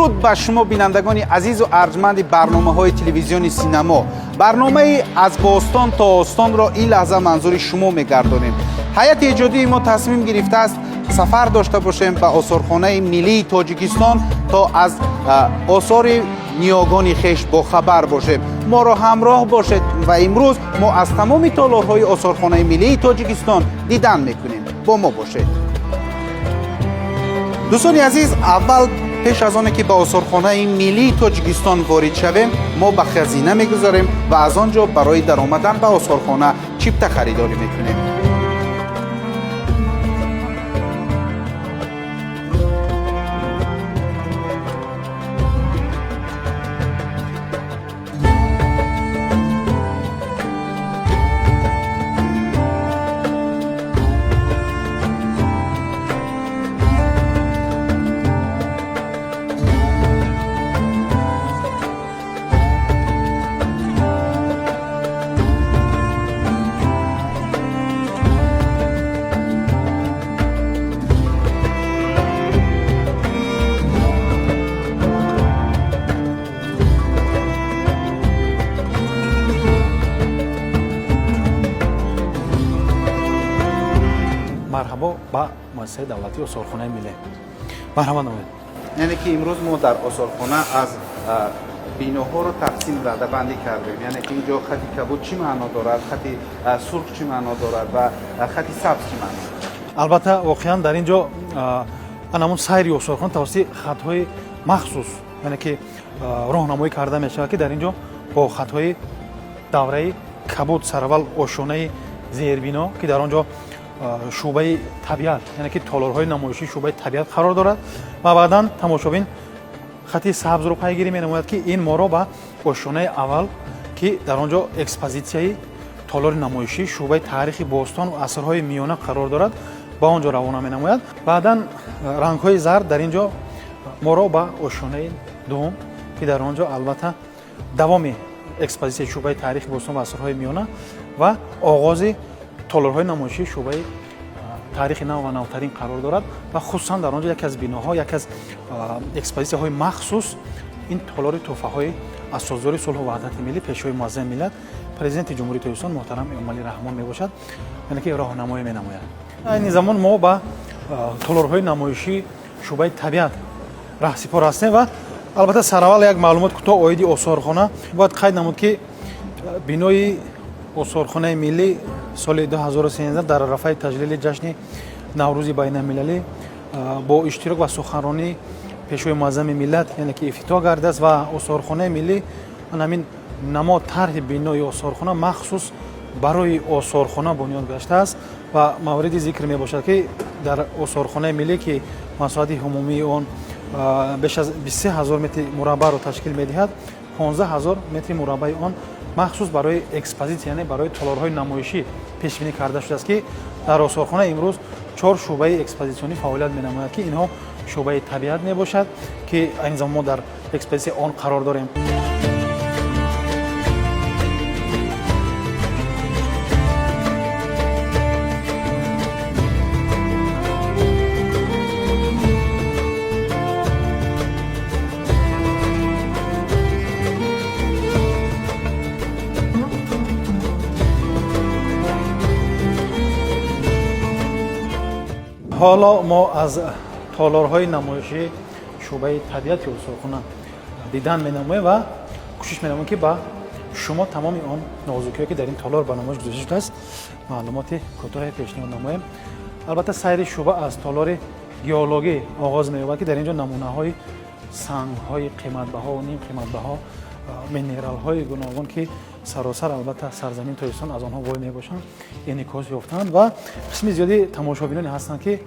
درود به شما بینندگان عزیز و ارجمند برنامه‌های تلویزیونی سینما. برنامه از باستان تا آستان را این لحظه منظور شما می‌گردانیم. هیئت ایجادی ما تصمیم گرفته است سفر داشته باشیم به آثارخانه ملی تاجیکستان تا از آثار نیاگان خویش با خبر باشیم. ما را همراه باشید و امروز ما از تمام تالارهای آثارخانه ملی تاجیکستان دیدن میکنیم. با ما باشید. دوستان عزیز، اول پیش از آنکه که به آثارخانه ملی تاجیکستان وارد شویم، ما به خزینه میگذاریم و از آنجا برای درآمدن به آثارخانه چیپته خریداری میکنیم. مرحبا با مؤسسه دولتی آثارخانه ملی. مرحبا نمایید. یعنی که امروز ما در آثارخانه از بیناها رو تقسیم رده بندی کردیم. یعنی که اینجا خط کبود چی معنا دارد، خط سرخ چی معنا دارد و خط سبز چی معنا دارد. البته واقعا در اینجا همون سیری آثارخانه توسط خطهای مخصوص، یعنی که راهنمایی کرده میشه که در اینجا با خطهای دوره کبود سرول آشونه زیربینا که در آنجا شعبه طبیعت، یعنی که تالارهای نمایشی شعبه طبیعت قرار دارد و بعدا تماشابین خط سبز رو پیگیری می‌نماید که این ما را به آشونه اول که در آنجا اکسپوزیسیای تالار نمایشی شعبه تاریخی باستان و عصرهای میانه قرار دارد با آنجا روانه می‌نماید. بعدا رنگ‌های زرد در اینجا ما را به آشونه دوم که در آنجا البته دوام اکسپوزیسیای شعبه تاریخی باستان و عصرهای میانه و آغاز تالارهای نمایشی شعبه تاریخ نو و نوترین قرار دارد و خصوصا در آنجا یک از بیناها، یک از اکسپوزیسی‌های های مخصوص این تالار تحفه‌های از سازوکار صلح و وحدت ملی پیشوای معظم ملت پرزیدنت جمهوری تاجیکستان محترم امامعلی رحمان میباشد، یعنی که راهنمایی مینماید. این زمان ما با تالارهای نمایشی شعبه طبیعت راهسپار هستیم و البته سراول یک معلومات کوتاه اویدی آثارخانه باید قید نمود که بینای آثارخانه ملی سال 2013 در رفع تجلیل جشن نوروز بین المللی با اشتراک و سخنرانی پیشوای معظم ملت یعنی که افتتاح گردیده است و آثارخانه ملی همین نماد طرح بینای آثارخانه مخصوص برای آثارخانه بنیان گشته است و موردی ذکر می باشد که در آثارخانه ملی که مساحت عمومی آن بیش از 23000 متر مربع را تشکیل می دهد، 15000 متر مربع آن مخصوص برای اکسپوزیسیون، یعنی برای تالارهای نمایشی پیش بینی کرده شده است که در آثارخانه امروز 4 شعبه اکسپوزیسیونی فعالیت می‌نماید که اینها شعبه طبیعت میباشد که این زمان ما در اکسپوزیسیون آن قرار داریم. حالا ما از تالارهای نمایشی شعبه طبیعت آثارخانه دیدن می‌نماییم و کوشش می‌نماییم که با شما تمام آن نازکی‌هایی که در این تالار به نمایش گذاشته شده است معلومات کوتاه پیشنهاد نماییم. البته سیر شعبه از تالار گیولوژی آغاز می‌یابد که در اینجا نمونه‌های سنگ‌های قیمت‌بها و نیم قیمت‌بها، مینرال‌های گوناگون که سراسر البته سرزمین تاجیکستان از آنها وارد می‌باشند انعکاس یافتند و قسم زیادی تماشابینانی هستند که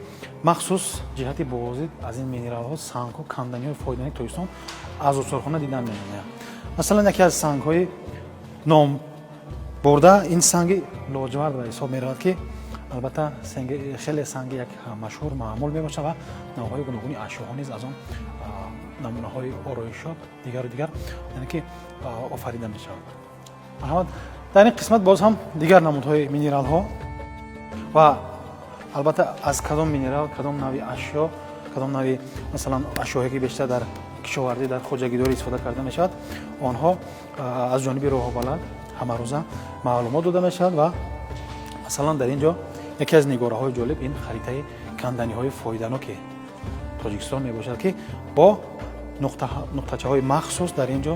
مخصوص جهت بازدید از این مینرال‌ها، سنگ‌ها، کندنی‌های فایده‌مند تاجیکستان از آثارخانه دیدن می‌نماید. مثلا یکی از سنگ‌های نام برده این سنگ لاجورد به حساب می‌رود که البته سنگ خیلی سنگ یک مشهور معمول می‌باشد و نوع‌های گوناگون اشیاء نیز از آن نمونه‌های آرایشات دیگر یعنی که آفریده می‌شود. محمد در این قسمت باز هم دیگر نمودهای مینرال ها و البته از کدام مینرال، کدام نوع اشیا، کدام نوع مثلا اشیایی که بیشتر در кишоварзӣ дар хоҷагидорӣ истифода карда мешавад, онҳо аз ҷониби роҳбаланд ҳамарӯза маълумот дода мешавад ва масалан дар ин ҷо яке аз нигораҳои ҷолиб ин харитаи канданиҳои фоиданоки Тоҷикистон мебошад, ки бо нуқтачаҳои махсус дар ин ҷо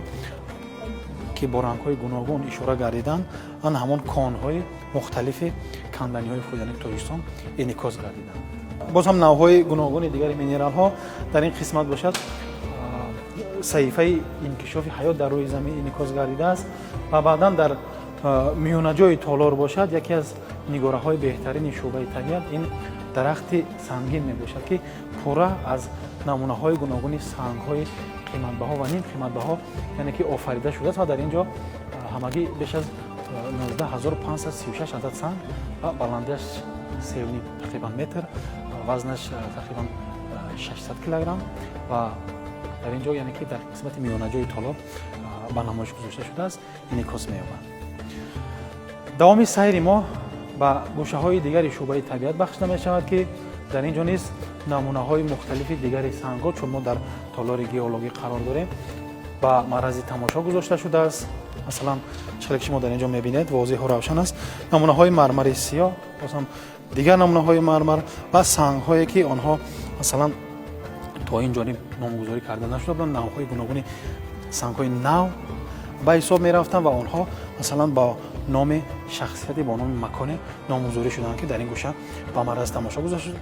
ки бо рангҳои гуногун ишора гардиданд, ан ҳамон конҳои мухталифи канданиҳои фоиданоки Тоҷикистон инъикос гардиданд. боз ҳам навъҳои гуногуни дигари минералҳо дар ин қисмат бошад. Саҳифаи инкишофи ҳаёт дар рӯи замин инъикос гардидааст ва баъдан дар миёнаҷои толор бошад. Яке аз нигораҳои беҳтарини шӯъбаи табиат ин дарахти сангин мебошад, ки пурра аз намунаҳои гуногуни сангҳои қиматбаҳо ва ним қиматбаҳо яъне ки офарида шудааст ва дар ин ҷо ҳамагӣ беш аз 19536 адад санг ва баландиаш 3.5 тақрибан метр, вазнаш тақрибан 600 килограмм ва дар ин ҷо яъне ки дар қисмати миёнаҷои толор ба намоиш гузошта шудааст, инъикос меёбад. давоми сайри мо ба гӯшаҳои дигари шӯъбаи табиат бахшида мешавад, ки дар ин ҷо низ намунаҳои мухталифи дигари сангҳо, чун мо дар толори геологӣ қарор дорем, ба маърази тамошо гузошта шудааст. масалан чихеле ки шумо дар ин ҷо мебинед возеҳу равшан аст, намунаҳои мармари сиёҳ, боз ҳам дигар намунаҳои мармар ва сангҳое ки онҳо масалан то ин ҷониб номгузорӣ карда нашуда буданд, навъҳои гуногуни сангҳои нав ба ҳисоб мерафтанд ва онҳо масалан ба номи шахсияте, бо номи маконе номгузорӣ шуданд, ки дар ин гӯша ба маърази тамошо гузошта шуд.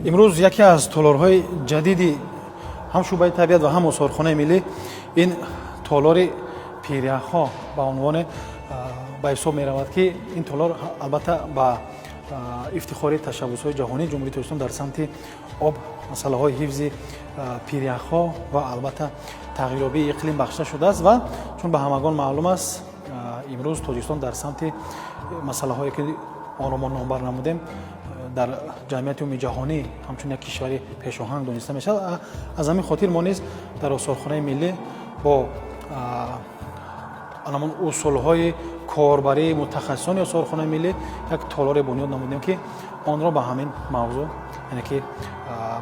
имрӯз яке аз толорҳои ҷадиди ҳам шӯъбаи табиат ва ҳам осорхонаи миллӣ ин толори пиряхҳо ба унвоне ба ҳисоб меравад, ки ин толор албатта ба ифтихори ташаббусҳои ҷаҳонии ҷумҳурии Тоҷикистон дар самти об, масъалаҳои ҳифзи пиряхҳо ва албатта тағйирёбии иқлим бахшида шудааст ва чун ба ҳамагон маълум аст, имрӯз Тоҷикистон дар самти масъалаҳое ки онро мо номбар намудем дар ҷамъияти умуми ҷаҳонӣ ҳамчун як кишвари пешоҳанг дониста мешавад. аз ҳамин хотир мо низ дар осорхонаи миллӣ бо анамон усулҳои корбарии мутахассисони осорхонаи миллӣ як толоре бунёд намудем, ки онро ба ҳамин мавзӯъ яъне ки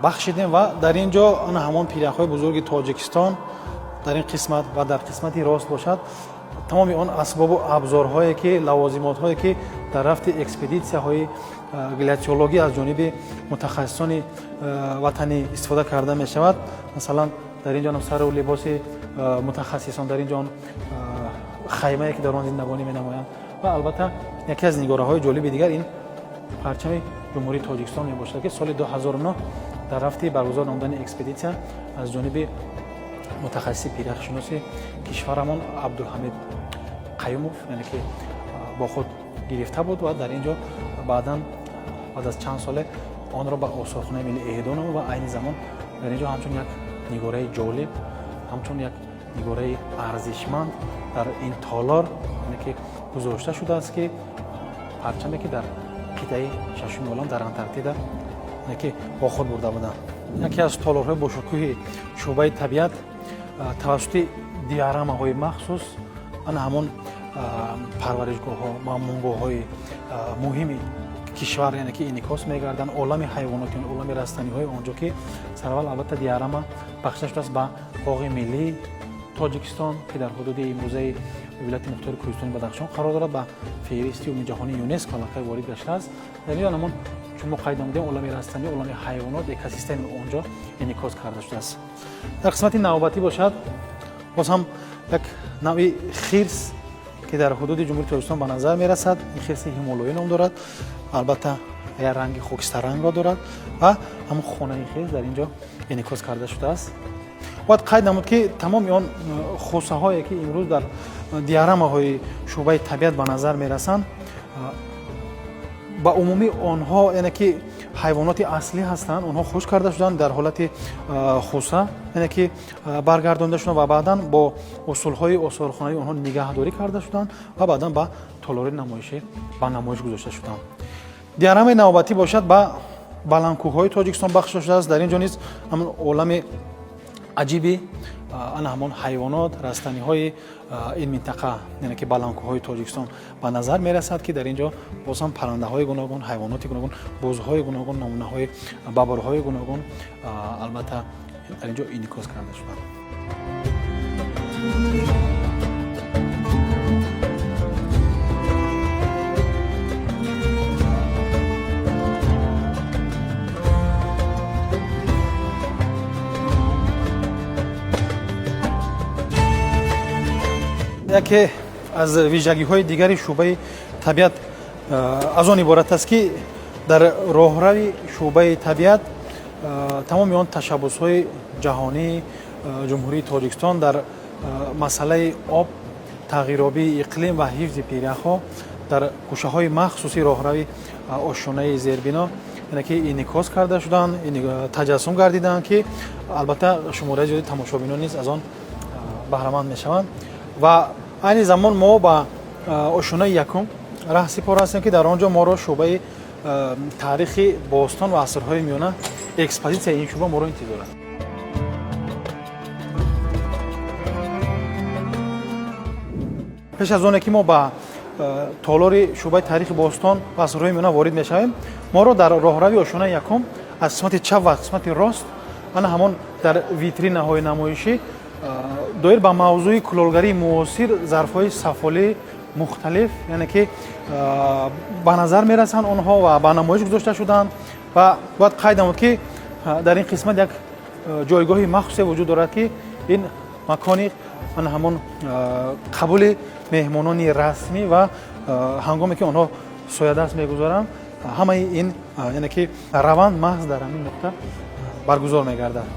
бахшидем ва дар ин ҷо ана ҳамон пиряхҳои бузурги Тоҷикистон дар ин қисмат ва дар қисмати рост бошад, тамоми он асбобу абзорҳое ки лавозимотҳое ки дар рафти экспедитсияҳои глятсиологӣ аз ҷониби мутахассисони ватанӣ истифода карда мешавад. масалан дар ин ҷо сару либоси мутахассисон, дар ин ҷо хаймае ки дар он зиндагонӣ менамоянд ва албатта яке аз нигораҳои ҷолиби дигар ин парчами ҷумҳурии Тоҷикистон мебошад, ки соли 2009 дар рафти баргузор намудани экспедитсия аз ҷониби мутахассиси пиряхшиноси кишварамон Абдулҳамид Қаюмов яъне ки бо худ гирифта буд ва дар ин ҷо баъдан баъд аз чанд соле онро ба осорхонаи миллӣ эҳдо намуд ва айни замон дар ин ҷо ҳамчун як нигораи ҷолиб, ҳамчун як нигораи арзишманд дар ин толор яъне ки гузошта шудааст, ки парчаме ки дар қитъаи шашуми олам дар Антарктида яъне ки бо худ бурда буданд. яке аз толорҳои бошукӯҳи шӯъбаи табиат тавассути диорамаҳои махсус ана ҳамон парваришгоҳҳо, мамнунгоҳҳои муҳими кишвар яъне ки инъикос мегарданд, олами ҳайвоноти, олами растаниҳои он ҷо, ки сараввал албатта диорама бахшида шудааст ба боғи миллии Тоҷикистон, ки дар ҳудуди имрӯзаи вилояти мухтори Кӯҳистони Бадахшон қарор дорад, ба феҳристи умуми ҷаҳонии ЮНЕСКО аллакай ворид гаштааст. дар ин ҷо ҳамон чун мо қайд намудем, олами растанӣ, олами ҳайвонот, экосистемаи он ҷо инъикос карда шудааст. дар қисмати навбатӣ бошад, боз ҳам як навъи хирс ки дар ҳудуди ҷумҳурии Тоҷикистон ба назар мерасад. ин хирси ҳимолоӣ ном дорад, албатта як ранги хокистарангро дорад ва ҳамон хонаи хирс дар ин ҷо инъикос карда шудааст. бояд қайд намуд, ки тамоми он хусаҳое ки имрӯз дар диорамаҳои шӯъбаи табиат ба назар мерасанд, ба умумӣ онҳо яъне ки ҳайвоноти аслӣ ҳастанд, онҳо хушк карда шуданд, дар ҳолати хуса яъне ки баргардонда шуданд ва баъдан бо усулҳои осорхонаи онҳо нигаҳдорӣ карда шуданд ва баъдан ба толори намоишӣ ба намоиш гузошта шуданд. диарамаи навбатӣ бошад ба баландкӯҳҳои тоҷикистон бахшида шудааст. дар ин ҷо низ ҳамон олами аҷиби ана ҳамон ҳайвонот, растаниҳои ин минтақа яъне ки баландкӯҳҳои тоҷикистон ба назар мерасад, ки дар ин ҷо боз ҳам паррандаҳои гуногун, ҳайвоноти гуногун, бӯзҳои гуногун, намунаҳои бабрҳои гуногун албатта дар ин ҷо инъикос карда шуданд. яке аз вижагиҳои дигари шӯъбаи табиат аз он иборат аст, ки дар роҳрави шӯъбаи табиат тамоми он ташаббусҳои ҷаҳонии ҷумҳурии Тоҷикистон дар масъалаи об, тағйирёбии иқлим ва ҳифзи пиряхҳо дар гӯшаҳои махсуси роҳрави ошшонаи зербино яъне ки инъикос карда шуданд, таҷассум гардиданд, ки албатта шумораи зиёди тамошобинон низ аз он баҳраманд мешаванд. ва айни замон мо ба ошшонаи якум раҳсипор ҳастем, ки дар он ҷо моро шӯъбаи таърихи бостон ва асрҳои миёна экспозитсияи ин шӯъба моро интизор аст. пеш аз оне ки мо ба толори шӯъбаи таърихи бостон ва асрҳои миёна ворид мешавем, моро дар роҳрави ошшонаи якум аз қисмати чап ва қисмати рост ана ҳамон дар витринаҳои намоишӣ доир ба мавзӯи кулолгарии муосир зарфҳои сафолии мухталиф яъне ки ба назар мерасанд онҳо ва ба намоиш гузошта шуданд. ва бояд қайд намуд, ки дар ин қисмат як ҷойгоҳи махсусе вуҷуд дорад, ки ин макони ана ҳамон қабули меҳмонони расмӣ ва ҳангоме ки онҳо соядаст мегузоранд, ҳамаи ин яъне ки раванд маҳз дар ҳамин нуқта баргузор мегардад.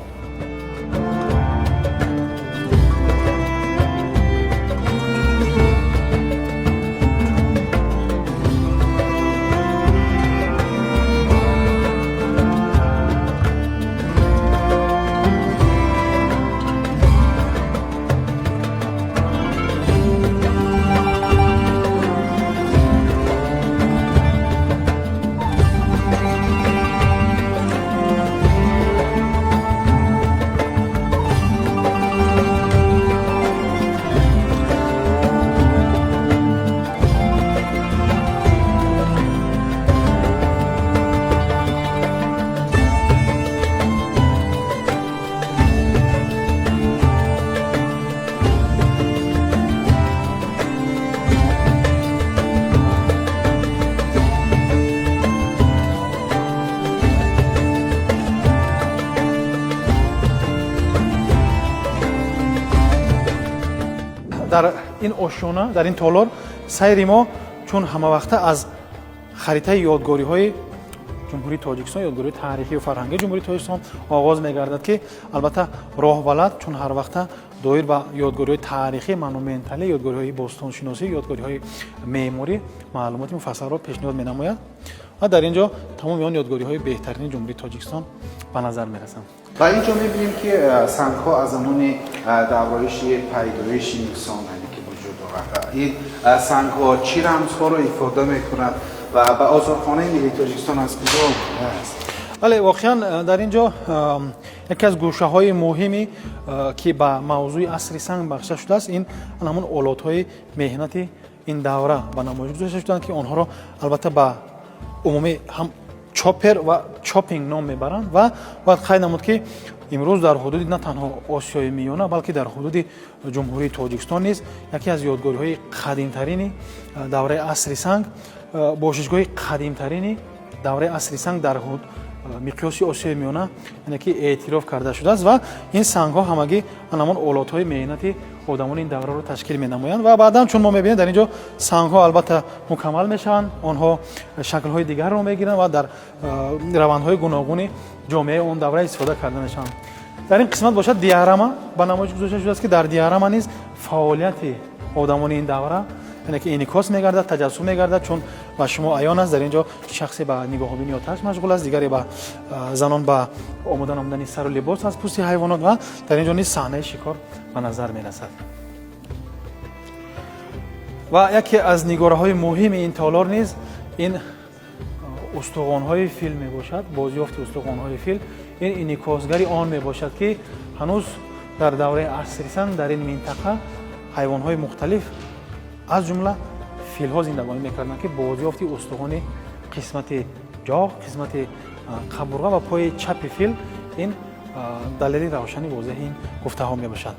дар ин ошшона, дар ин толор сайри мо чун ҳамавақта аз харитаи ёдгориҳои ҷумҳурии Тоҷикистон, ёдгориҳои таърихию фарҳангии ҷумҳурии Тоҷикистон оғоз мегардад, ки албатта роҳбалад чун ҳар вақта доир ба ёдгориҳои таърихӣ, монументалӣ, ёдгориҳои бостоншиносӣ, ёдгориҳои меъморӣ маълумоти муфассалро пешниҳод менамояд ва дар ин ҷо тамоми он ёдгориҳои беҳтарини ҷумҳурии Тоҷикистон ба назар мерасанд. ба ин ҷо мебинем, ки сангҳо аз замони давроиши пайдоиши инсон ки вуҷуд дорад. ин сангҳо чӣ рамзҳоро ифода мекунад ва ба озорхонаи миллии Тоҷикистон аз куҷо омадаст? бале, воқеан дар ин ҷо яке аз гӯшаҳои муҳими ки ба мавзӯи асри санг бахшида шудааст, ин ҳамон олотҳои меҳнати ин давра ба намоиш гузошта шуданд, ки онҳоро албатта ба умумӣ ҳам чопер ва чопинг ном мебаранд ва бояд қайд намуд, ки имрӯз дар ҳудуди на танҳо Осиёи миёна, балки дар ҳудуди ҷумҳурии Тоҷикистон низ яке аз ёдгориҳои қадимтарини давраи асри санг, бошишгоҳи қадимтарини давраи асри санг дар миқёси Осиёи миёна яъне ки эътироф карда шудааст ва ин сангҳо ҳамагӣ ҳамон олотҳои меҳнати одамони ин давраро ташкил менамоянд. ва баъдан чун мо мебинем дар ин ҷо сангҳо албатта мукаммал мешаванд, онҳо шаклҳои дигарро мегиранд ва дар равандҳои гуногуни ҷомеаи он давра истифода карда мешаванд. дар ин қисмат бошад диарама ба намоиш гузошта шудааст, ки дар диарама низ фаъолияти одамони ин давра яъне ки инъикос мегардад, таҷассум мегардад, чун ва шумо аён аст дар ин ҷо шахсе ба нигоҳубини оташ машғул аст, дигаре ба занон ба омода намудани сару либос аз пӯсти ҳайвонот ва дар ин ҷо низ саҳнаи шикор ба назар мерасад. ва яке аз нигораҳои муҳими ин толор низ ин устуғонҳои фил мебошад, бозёфти устуғонҳои фил. ин инъикосгари он мебошад ки ҳанӯз дар давраи асрисан дар ин минтақа ҳайвонҳои мухталиф аз ҷумла филҳо зиндагонӣ мекарданд ки бозёфти устуғони қисмати ҷоғ, қисмати қабурға ва пои чапи фил ин далели равшани возеҳи ин гуфтаҳо мебошад.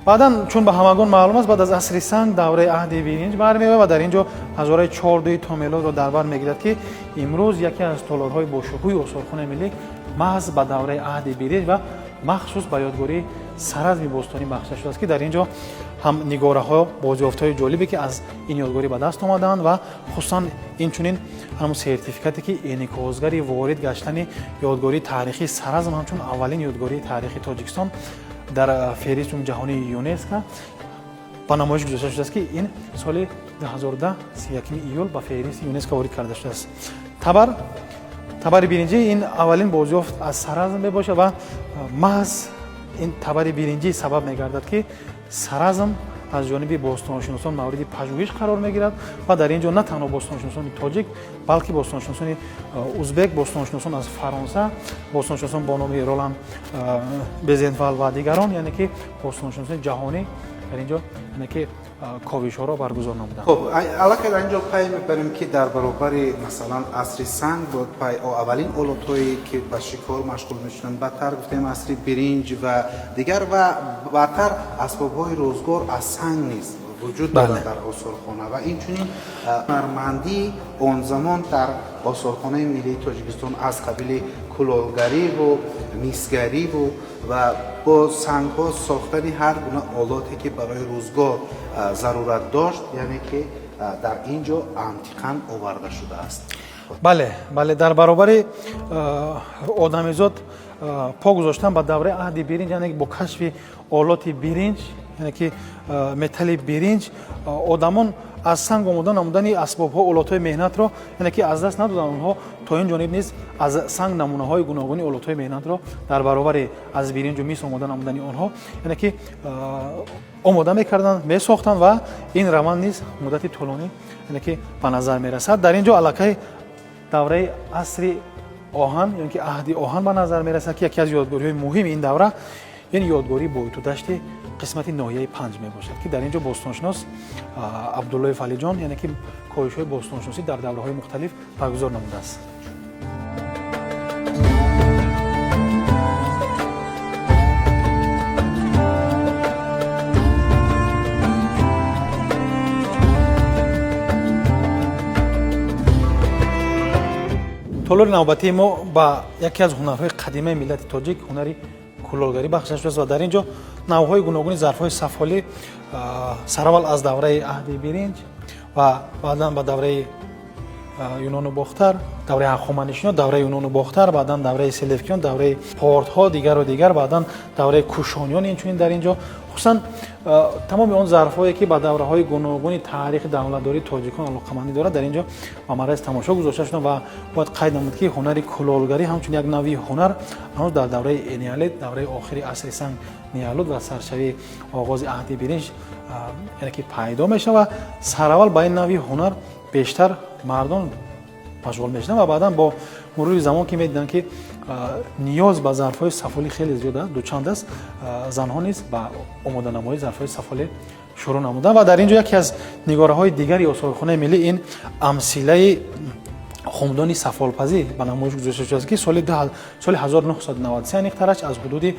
баъдан чун ба ҳамагон маълум аст, баъд аз асри санг давраи аҳди биринҷ бармеояд ва дар ин ҷо ҳазораи 14 то мелодро дар бар мегирад ки имрӯз яке аз толорҳои бошукӯҳи осорхонаи миллӣ маҳз ба давраи аҳди биринҷ ва махсус ба ёдгории саразми бостонӣ бахша шудааст ки дар ин ҷо ҳам нигораҳо бозёфтҳои ҷолибе ки аз ин ёдгорӣ ба даст омадаанд ва хусусан инчунин ҳамун сертификате ки инъикосгари ворид гаштани ёдгории таърихии саразм ҳамчун аввалин ёдгории таърихи Тоҷикистон дар феҳристи ҷаҳонии ЮНЕСКО ба намоиш гузошта шудааст ки ин соли 2010 31 июл ба феҳристи ЮНЕСКО ворид карда шудааст. табари биринҷӣ ин аввалин бозёфт аз саразм мебошад ва маҳз ин табари биринҷӣ сабаб мегардад ки саразм аз ҷониби бостоншиносон мавриди пажӯҳиш қарор мегирад ва дар ин ҷо на танҳо бостоншиносони тоҷик, балки бостоншиносони узбек, бостоншиносон аз Фаронса, бостоншиносон бо номи Роланд Безентвал ва дигарон, яъне ки бостоншиносони ҷаҳонӣ дар ин ҷо яъне ки ковишҳоро баргузор намуданд. خب аллакай дар инҷо пай мебарем ки дар баробари масалан асри санг буд пай аввалин олотҳое ки ба шикор машғул мешуданд, баъдтар гуфтем асри биринҷ ва дигар ва баъдтар асбобҳои рӯзгор аз санг низ вуҷуд дорад дар осорхона ва инчунин ҳунармандии он замон дар осорхонаи миллии Тоҷикистон аз қабили кулолгариву мисгариву ва бо сангҳо сохтани ҳар гуна олоте ки барои рӯзгор зарурат дошт, яъне ки дар ин ҷо антиқан оварда шудааст. бале дар баробари одамизод по гузоштан ба давраи аҳди биринҷ, яъне бо кашфи олоти биринҷ, яъне ки металли биринҷ, одамон аз санг омода намудани асбобҳо, олотҳои меҳнатро яъне ки аз даст надоданд. онҳо то ин ҷониб низ аз санг намунаҳои гуногуни олотҳои меҳнатро дар баробари аз биринҷу мис омода намудани онҳо яъне ки омода мекарданд, месохтанд ва ин раванд низ муддати тӯлонӣ яъне ки ба назар мерасад. дар ин ҷо аллакай давраи асри оҳан яъне ки аҳди оҳан ба назар мерасад ки яке аз ёдгориҳои муҳими ин давра ин ёдгории боитудашти қисмати ноҳияи панҷ мебошад ки дар ин ҷо бостоншинос Абдуллоев Алиҷон яъне ки коҳишҳои бостоншиносӣ дар давраҳои мухталиф баргузор намудааст. толори навбатии мо ба яке аз ҳунарҳои қадимаи миллати тоҷик ҳунари кулолгарӣ бахша шудааст ва дар ин ҷо навъҳои гуногуни зарфҳои сафолӣ сараввал аз давраи аҳди биринҷ ва баъдан ба давраи юнону бохтар, давраи ҳахоманишинон, давраи юнону бохтар, баъдан давраи селевкиён, давраи портҳо, дигару дигар, баъдан давраи кушониён инчунин дар ин ҷо хусусан тамоми он зарфҳое ки ба давраҳои гуногуни таърихи давлатдории тоҷикон алоқамандӣ дорад дар ин ҷо ба маррази тамошо гузошта шуданд ва бояд қайд намуд ки ҳунари кулолгарӣ ҳамчун як навъи ҳунар ҳанӯз дар давраи энеолит, давраи охири асри санг неолит ва саршавии оғози аҳди биринҷ яъне ки пайдо мешавад ва сараввал ба ин навъи ҳунар бештар мардон машғул мешаванд ва баъдан бо мурури замон ки медиданд ки ниёз ба зарфҳои сафолӣ хеле зиёд аст, дучанд аст, занҳо низ ба омоданамоии зарфҳои сафолӣ шурӯъ намуданд ва дар ин ҷо яке аз нигораҳои дигари осорхонаи миллӣ ин амсилаи хумдони сафолпазӣ ба намоиш гузошта шудааст ки соли 1993 аниқтараш аз ҳудуди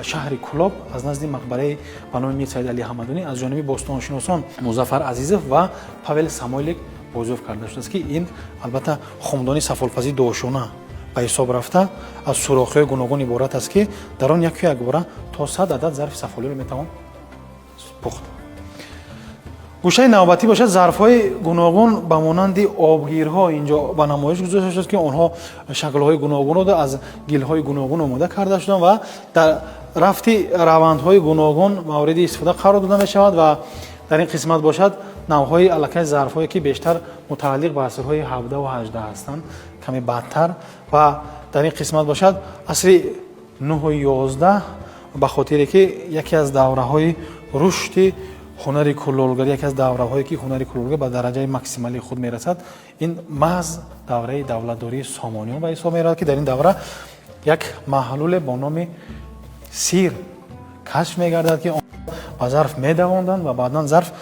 шаҳри Кӯлоб аз назди мақбараи ба номи Мир Саид Али Ҳамадонӣ аз ҷониби бостоншиносон Музаффар Азизов ва Павел Самойлик бозёфт карда шудааст ки ин албатта хумдони сафолпазии дошуна ба ҳисоб рафта аз сурохиҳои гуногун иборат аст ки дар он яку як бора то 100 адад зарфи сафолиро метавон пухт. гӯшаи навбатӣ бошад зарфҳои гуногун ба монанди обгирҳо инҷо ба намоиш гузошта шудааст ки онҳо шаклҳои гуногунро аз гилҳои гуногун омода карда шуданд ва дар рафти равандҳои гуногун мавриди истифода қарор дода мешавад ва дар ин қисмат бошад навъҳои аллакай зарфҳое ки бештар мутааллиқ ба асрҳои 17 ва 18 ҳастанд каме бадтар ва дар ин қисмат бошад асри 9 ва 11 ба хотире ки яке аз давраҳои рушди ҳунари кулолгарӣ, яке аз давраҳое ки ҳунари кулолгарӣ ба дараҷаи максималии худ мерасад, ин маҳз давраи давлатдории Сомониён ба ҳисоб меравад ки дар ин давра як маҳлуле бо номи сир кашф мегардад ки ба зарф медавонданд ва баъдан зарф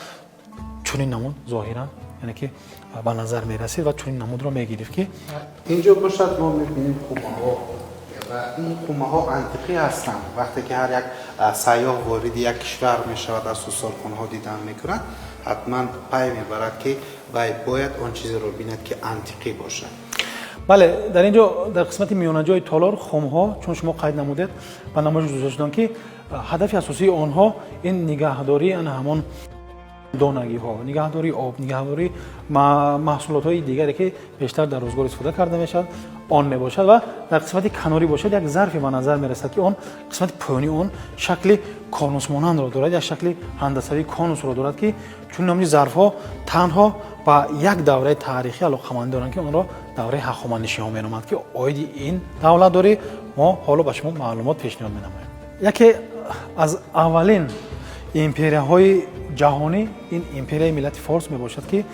чунин намуд зоҳиран яъне ки ба назар мерасид ва чунин намудро мегирифт ки اینجا باشد ما می‌بینیم خمه‌ها و این خمه‌ها антиқӣ ҳастанд. وقتی که هر یک سیاح وارد یک کشور می‌شود از سالخانه‌ها دیدن می‌کند حتما پی می‌برد که وی باید آن چیزی رو بیند که антиқӣ باشد. бале дар ин ҷо дар қисмати миёнаҷои толор хумҳо чун шумо қайд намудед ба намоиш гузошта ки ҳадафи асосии онҳо ин нигаҳдории ана ҳамон донагиҳо, нигаҳдории об, нигаҳдории маҳсулотҳои дигаре ки бештар дар рӯзгор истифода карда мешавад он мебошад ва дар қисмати канорӣ бошад як зарфе ба назар мерасад ки он қисмати поёни он шакли конусмонандро дорад, як шакли ҳандасавии конусро дорад ки чун намуди зарфҳо танҳо ба як давраи таърихӣ алоқамандӣ доранд ки онро давраи ҳахоманишиҳо меноманд ки оиди ин давлатдорӣ мо ҳоло ба шумо маълумот пешниҳод менамоем. яке аз аввалин империяҳои ҷаҳонӣ ин империяи миллати форс мебошад ки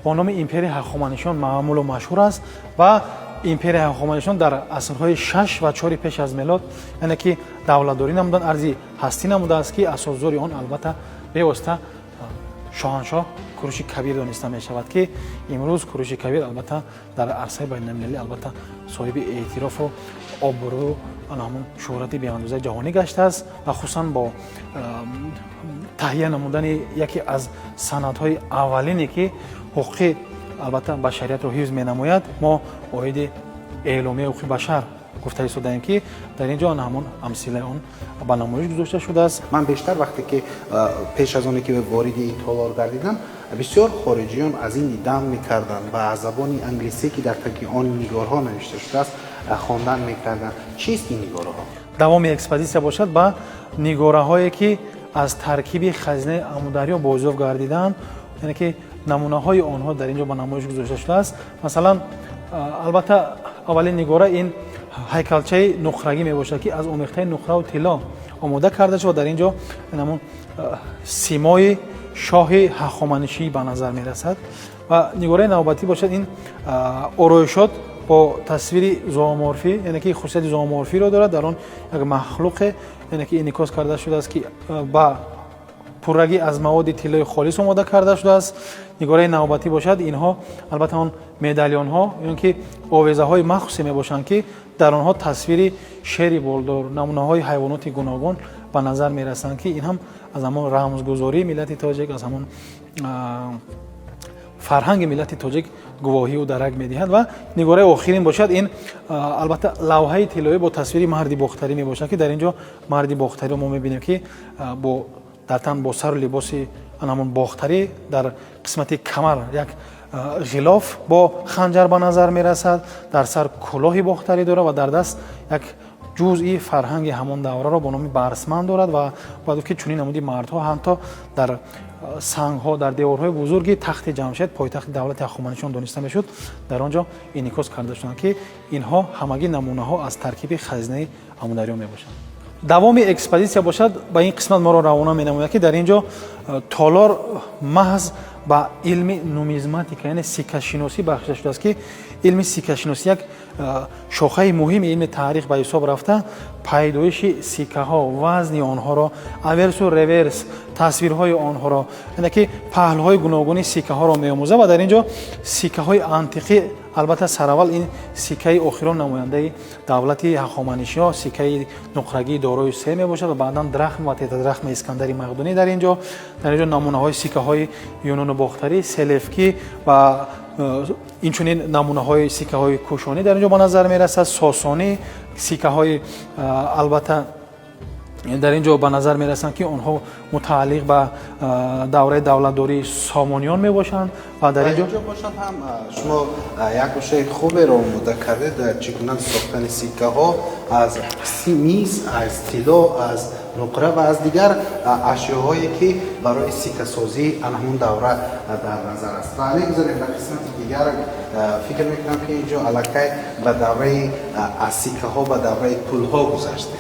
бо номи империяи ҳахоманишон маъмулу машҳур аст ва империяи ҳахоманишон дар асрҳои 6 ва 4 пеш аз милод яъне ки давлатдорӣ намуданд, арзи ҳастӣ намудааст ки асосзори он албатта бевосита шоҳаншоҳ куруши кабир дониста мешавад ки имрӯз куруши кабир албатта дар арсаи байналмилалӣ албатта соҳиби эътирофу обрӯ ҳамон шӯҳрати беандозаи ҷаҳонӣ гаштааст ва хуsusan бо таҳия намудани яке аз санадҳои аввалине ки ҳуқуқи албатта башариятро ҳифз менамояд мо оиди эъломияи ҳуқуқи башар гуфта истодаем ки дар ин ҷо ҳамон амсилаи он ба намоиш гузошта шудааст. من بیشتر وقتی که پیش از اون که وارد این تالار گردیدم بسیار خارجیان از این دیدن میکردن و از زبان انگلیسی که در تکی آن نگارها نوشته شده است خواندن میکردن. چیست این نگارها؟ давоми экспозитсия бошад ба нигораҳое ки аз таркиби хазинаи амударё бозёф гардидаанд, яъне ки намунаҳои онҳо дар ин ҷо ба намоиш гузошта шудааст. Масалан, албатта аввалин нигора ин ҳайкалчаи нуқрагӣ мебошад ки аз омехтаи нуқраву тилло омода карда шуд ва дар ин ҷо ҳамон симои шоҳи ҳахоманишӣ ба назар мерасад ва нигораи навбатӣ бошад ин ороишот бо тасвири зооморфӣ, яъне ки хусусияти зооморфиро дорад. Дар он як махлуқе яъне ки инъикос карда шудааст ки ба пуррагӣ аз маводи тиллои холис омода карда шудааст. нигораи навбатӣ бошад инҳо албатта он медальёнҳо ин ки овезаҳои махсусе мебошанд ки дар онҳо тасвири шери болдор, намунаҳои ҳайвоноти гуногун ба назар мерасанд ки ин ҳам аз ҳамон рамзгузории миллати тоҷик, аз ҳамон фарҳанги миллати тоҷик гувоҳию дарак медиҳад. ва нигораи охирин бошад ин албатта лавҳаи тиллоӣ бо тасвири марди бохтарӣ мебошад ки дар ин ҷо марди бохтариро мо мебинем ки бо дар тан бо сару либоси ҳамон бохтарӣ дар қисмати камар як ғилоф бо ханҷар ба назар мерасад, дар сар кӯлоҳи бохтарӣ дорад ва дар даст як ҷузъи фарҳанги ҳамон давраро бо номи барсман дорад ва бояд гуфт ки чунин намуди мардҳо ҳатто дар сангҳо, дар деворҳои бузурги тахти ҷамшед, пойтахти давлати ҳахоманишон дониста мешуд, дар он ҷо инъикос карда шуданд ки инҳо ҳамагӣ намунаҳо аз таркиби хазинаи амударё мебошанд. давоми экспозитсия бошад ба ин қисмат моро равона менамояд ки дар ин ҷо толор маҳз ба илми нумизматика яъне сиккашиносӣ бахшида шудааст ки илми сиккашиносӣ як шохаи муҳими илми таърих ба ҳисоб рафта пайдоиши сиккаҳо, вазни онҳоро, аверсу реверс, тасвирҳои онҳоро, яъне ки паҳлуҳои гуногуни сиккаҳоро меомӯзад ва дар ин ҷо сиккаҳои антиқӣ албатта сараввал ин сиккаи охирон намояндаи давлати ҳахоманишиҳо, сиккаи нуқрагии дорои се мебошад ва баъдан драхм ва тетадрахми искандари мақдунӣ дар ин ҷо намунаҳои сиккаҳои юнону бохтарӣ, селевкӣ ва инчунин намунаҳои сиккаҳои кушонӣ дар ин ҷо ба назар мерасад, сосонӣ, сиккаҳои албатта дар ин ҷо ба назар мерасанд ки онҳо мутааллиқ ба давраи давлатдории сомониён мебошанд ва дар ин ҷо бошад ҳам шумо як гӯшаи хуберо омода кардед чӣ гуна сохтани сиккаҳо аз мис, аз тилло, аз нуқра ва аз дигар ашёҳое ки барои сиккасозӣ ана ҳамун давра дар назар аст. Ва мегузарем дар қисмати дигар фикр мекунам ки ин ҷо аллакай ба давраи аз сиккаҳо ба давраи пулҳо гузаштем.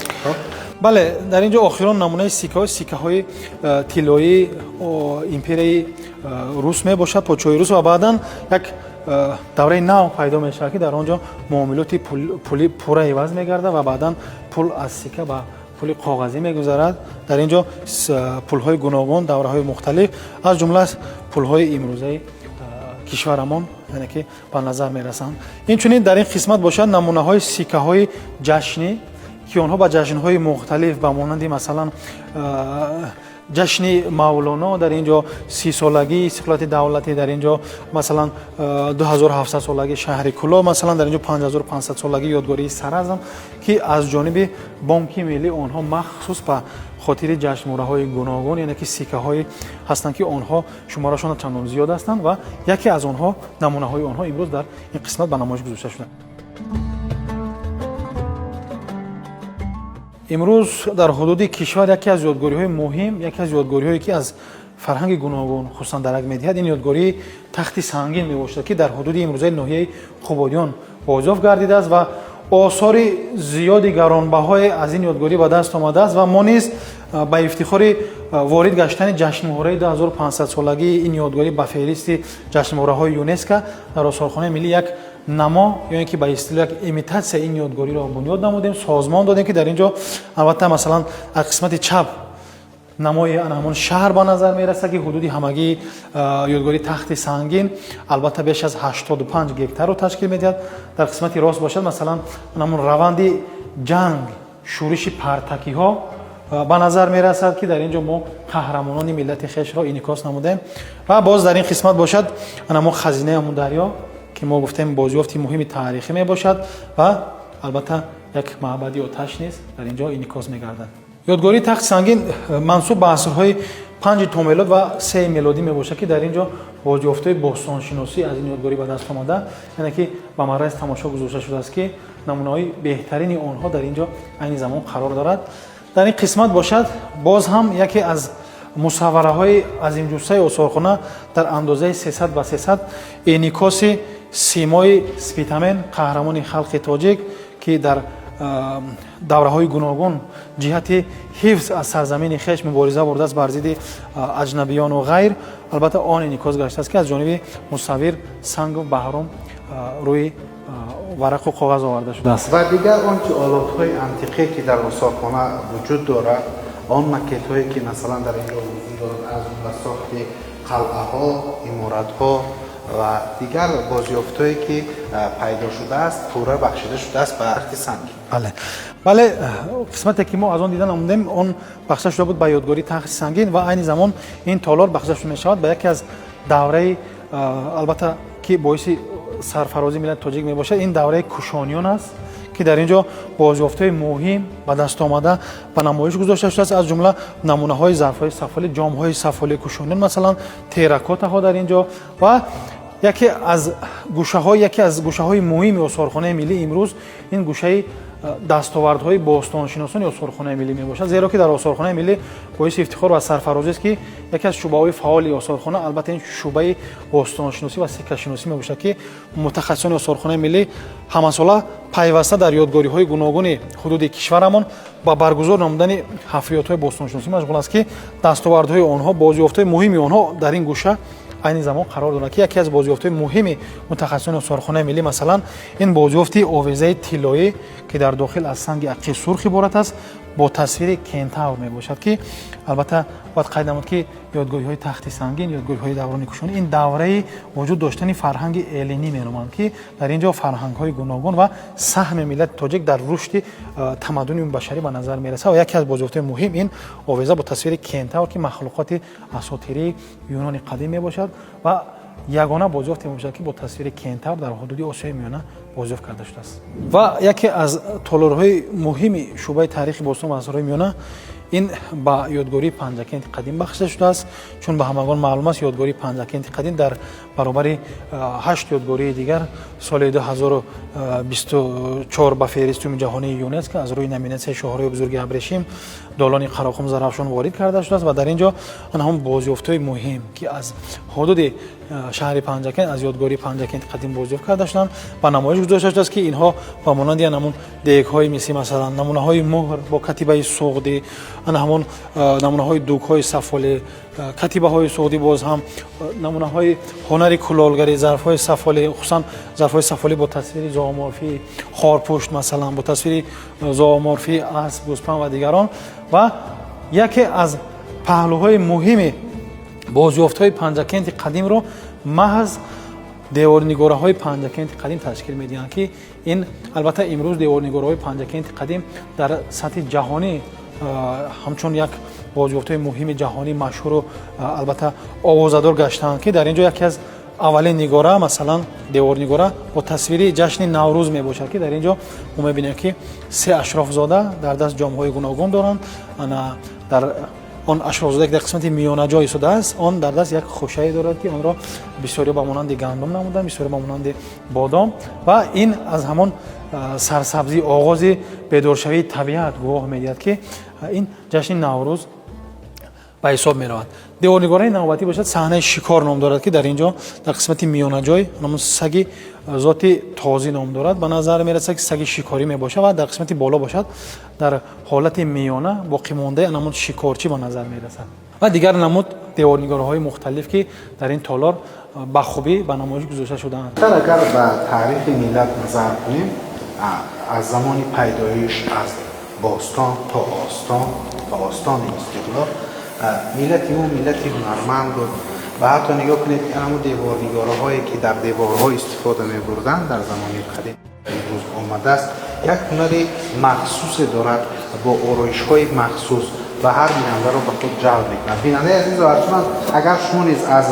бале дар ин ҷо охирон намунаи сиккаҳои тиллоии империяи рус мебошад, подшоҳи рус ва баъдан як давраи нав пайдо мешавад ки дар он ҷо муомилоти пулӣ пурра иваз мегардад ва баъдан пул аз сикка ба пули коғазӣ мегузарад. дар ин ҷо пулҳои гуногун, давраҳои мухталиф аз ҷумла пулҳои имрӯзаи кишварамон яъне ки ба назар мерасанд. Инчунин дар ин қисмат бошад намунаҳои сиккаҳои ҷашнӣ ки онҳо ба ҷашнҳои мухталиф ба монанди масалан ҷашни мавлоно, дар ин ҷо 30-солагии истиқлолияти давлатӣ, дар ин ҷо масалан 2700-солагии шаҳри Кӯло, масалан дар ин ҷо 5500-солагии ёдгории Саразм ки аз ҷониби Бонки миллӣ онҳо махсус ба хотири ҷашнмураҳои гуногун яъне ки сиккаҳое ҳастанд ки онҳо шуморашон чандон зиёд ҳастанд ва яке аз онҳо намунаҳои онҳо имрӯз дар ин қисмат ба намоиш гузошта шуданд. имрӯз дар ҳудуди кишвар яке аз ёдгориҳои муҳим, яке аз ёдгориҳое ки аз фарҳанги гуногун хусусан дарак медиҳад, ин ёдгории тахти сангин мебошад ки дар ҳудуди имрӯзаи ноҳияи Қубодиён бозёфт гардидааст ва осори зиёди гаронбаҳое аз ин ёдгорӣ ба даст омадааст ва мо низ ба ифтихори ворид гаштани ҷашнмуҳораи 2500-солагии ин ёдгорӣ ба феҳристи ҷашнмуҳораҳои ЮНЕСКО дар осорхонаи миллӣ як намо ё ин ки ба истилоҳ як имитатсияи ин ёдгориро бунёд намудем, созмон додем ки дар ин ҷо албатта масалан аз қисмати чап намои ана ҳамон шаҳр ба назар мерасад ки ҳудуди ҳамагии ёдгории тахти сангин албатта беш аз 85 гектарро ташкил медиҳад. дар қисмати рост бошад масалан ана ҳамон раванди ҷанг, шӯриши партакиҳо ба назар мерасад ки дар ин ҷо мо қаҳрамонони миллати хешро инъикос намудем ва боз дар ин қисмат бошад ана ҳамон хазинаи Амударё ки мо гуфтем бозёфти муҳими таърихӣ мебошад ва албатта як маъбади оташ низ дар ин ҷо инъикос мегардад. ёдгории тахти сангин мансуб ба асрҳои 5 мелод ва 3 мелодӣ мебошад ки дар ин ҷо бозёфтҳои бостоншиносӣ аз ин ёдгорӣ ба даст омада яъне ки ба маърази тамошо гузошта шудааст ки намунаҳои беҳтарини онҳо дар ин ҷо айни замон қарор дорад. дар ин қисмат бошад боз ҳам яке аз мусаввараҳои азимҷуссаи осорхона дар андозаи 300 ба 300 инъикоси симои Спитамен, қаҳрамони халқи тоҷик ки дар давраҳои гуногун ҷиҳати ҳифз аз сарзамини хеш мубориза бурдааст бар зидди аҷнабиёну ғайр, албатта он инъикос гаштааст ки аз ҷониби мусаввир Сангу Баҳром рӯи варақу коғаз оварда шудааст. ва дигар он ки олотҳои антиқӣ ки дар осорхона вуҷуд дорад, он макетҳое ки масалан дар ин ҷо вуҷуд дорад аз ба сохти қалъаҳо, иморатҳо ва дигар бозёфтҳое ки пайдо шудааст, пурра бахшида шудааст ба тахти сангин. бале қисмате ки мо аз он дида намудем он бахша шуда буд ба ёдгории тахти сангин ва айни замон ин толор бахша шуда мешавад ба яке аз давраи албатта ки боиси сарфарозии миллати тоҷик мебошад, ин давраи Кушониён аст ки дар ин ҷо бозёфтҳои муҳим ба даст омада ба намоиш гузошта шудааст. аз ҷумла намунаҳои зарфҳои сафолӣ, ҷомҳои сафолии Кушониён, масалан терракотаҳо дар ин ҷо ва яке аз гӯшаҳои муҳими осорхонаи миллӣ имрӯз ин гӯшаи дастовардҳои бостоншиносони осорхонаи миллӣ мебошад, зеро ки дар осорхонаи миллӣ боиси ифтихор ва сарфарозист ки яке аз шӯъбаҳои фаъоли осорхона албатта ин шӯъбаи бостоншиносӣ ва сиккашиносӣ мебошад ки мутахассисони осорхонаи миллӣ ҳамасола пайваста дар ёдгориҳои гуногуни ҳудуди кишварамон ба баргузор намудани ҳафриётҳои бостоншиносӣ машғул аст ки дастовардҳои онҳо, бозёфтҳои муҳими онҳо дар ин гӯша айни замон қарор дорад ки яке аз бозёфтҳои муҳими мутахассисони осорхонаи миллӣ масалан ин бозёфти овезаи тиллоӣ ки дар дохил аз санги аққи сурх иборат аст бо тасвири кентавр мебошад ки албатта бояд қайд намуд ки ёдгориҳои тахти сангин, ёдгориҳои даврони кушонӣ ин давраи вуҷуд доштани фарҳанги эллинӣ меноманд ки дар ин ҷо фарҳангҳои гуногун ва саҳми миллати тоҷик дар рушди тамаддуни башарӣ ба назар мерасад ва яке аз бозёфтҳои муҳим ин овеза бо тасвири кентавр ки махлуқоти асотирии юнони қадим мебошад ва ягона бозёфте мебошад ки бо тасвири кентавр дар ҳудуди Осиёи Миёна бозёфт карда шудааст. Ва яке аз толорҳои муҳими шӯъбаи тарихи Бостон ва Асрорҳои Миёна ин ба ёдгории Панҷакенти қадим бахшида шудааст. Чун ба ҳамагон маълум аст, ёдгории Панҷакенти қадим дар баробари 8 ёдгории дигар соли 2024 ба феҳристуми ҷаҳонии ЮНЕСКО аз рӯи номинатсияи шоҳраҳои бузурги Абрешим, Долони Қарохум Зарафшон ворид карда шудааст ва дар ин ҷо ҳамон бозёфтҳои муҳим ки аз ҳудуди шаҳри Панҷакент, аз ёдгории Панҷакенти қадим бозёфт карда шуданд ба намоиш гузошта шудааст ки инҳо ба монанди ҳамон дегҳои мисли масалан намунаҳои муҳр бо катибаи суғдӣ, ҳамон намунаҳои дугҳои сафолӣ, катибаҳои суғдӣ, боз ҳам намунаҳои ҳунари кулолгарӣ, зарфҳои сафолӣ, хусусан зарфҳои сафолӣ бо тасвири зооморфии хорпушт, масалан бо тасвири зооморфии асп, гӯспанд ва дигарон. ва яке аз паҳлӯҳои муҳими бозёфтҳои Панҷакенти қадимро маҳз деворнигораҳои Панҷакенти қадим ташкил медиҳанд ки ин албатта имрӯз деворнигораҳои Панҷакенти қадим дар сатҳи ҷаҳонӣ ҳамчун як бозёфтҳои муҳими ҷаҳонӣ машҳуру албатта овозадор гаштаанд ки дар ин ҷо яке аз аввалин нигора, масалан деворнигора бо тасвири ҷашни Наврӯз мебошад ки дар ин ҷо мо мебинем ки се ашрофзода дар даст ҷомҳои гуногун доранд. Дар он ашрофзода дар қисмати миёнаҷо истодааст, он дар даст як хушае дорад ки онро бисёриё ба монанди гандум намуданд, бисёриё ба монанди бодом ва ин аз ҳамон сарсабзӣ оғози бедоршавии табиат гувоҳ медиҳад ки ин ҷашни Наврӯз ба ҳисоб меравад. Деворнигораи навбатӣ бошад саҳнаи шикор ном дорад ки дар ин ҷо дар қисмати миёнаҷой намун саги зоти тозӣ ном дорад, ба назар мерасад ки саги шикорӣ мебошад ва дар қисмати боло бошад дар ҳолати миёна боқимондаи намуд шикорчӣ ба назар мерасад. ва дигар намуд деворнигораҳои мухталиф ки дар ин толор ба хубӣ ба намоиш гузошта шудаанд. агар ба таърихи миллат назар кунем, аз замони пайдоиш аз Бостон то Остон ба Остони Истиқлол миллати ӯ миллати ҳунарманд буд. ва ҳатто нигоҳ кунед ҳамон деворнигораҳое ки дар деворҳо истифода мебурданд дар замони қадим имрӯз омадааст, як ҳунари махсусе дорад бо ороишҳои махсус ва ҳар бинандаро ба худ ҷалб мекунад. Бинандаи азизу арҷманд, агар шумо низ аз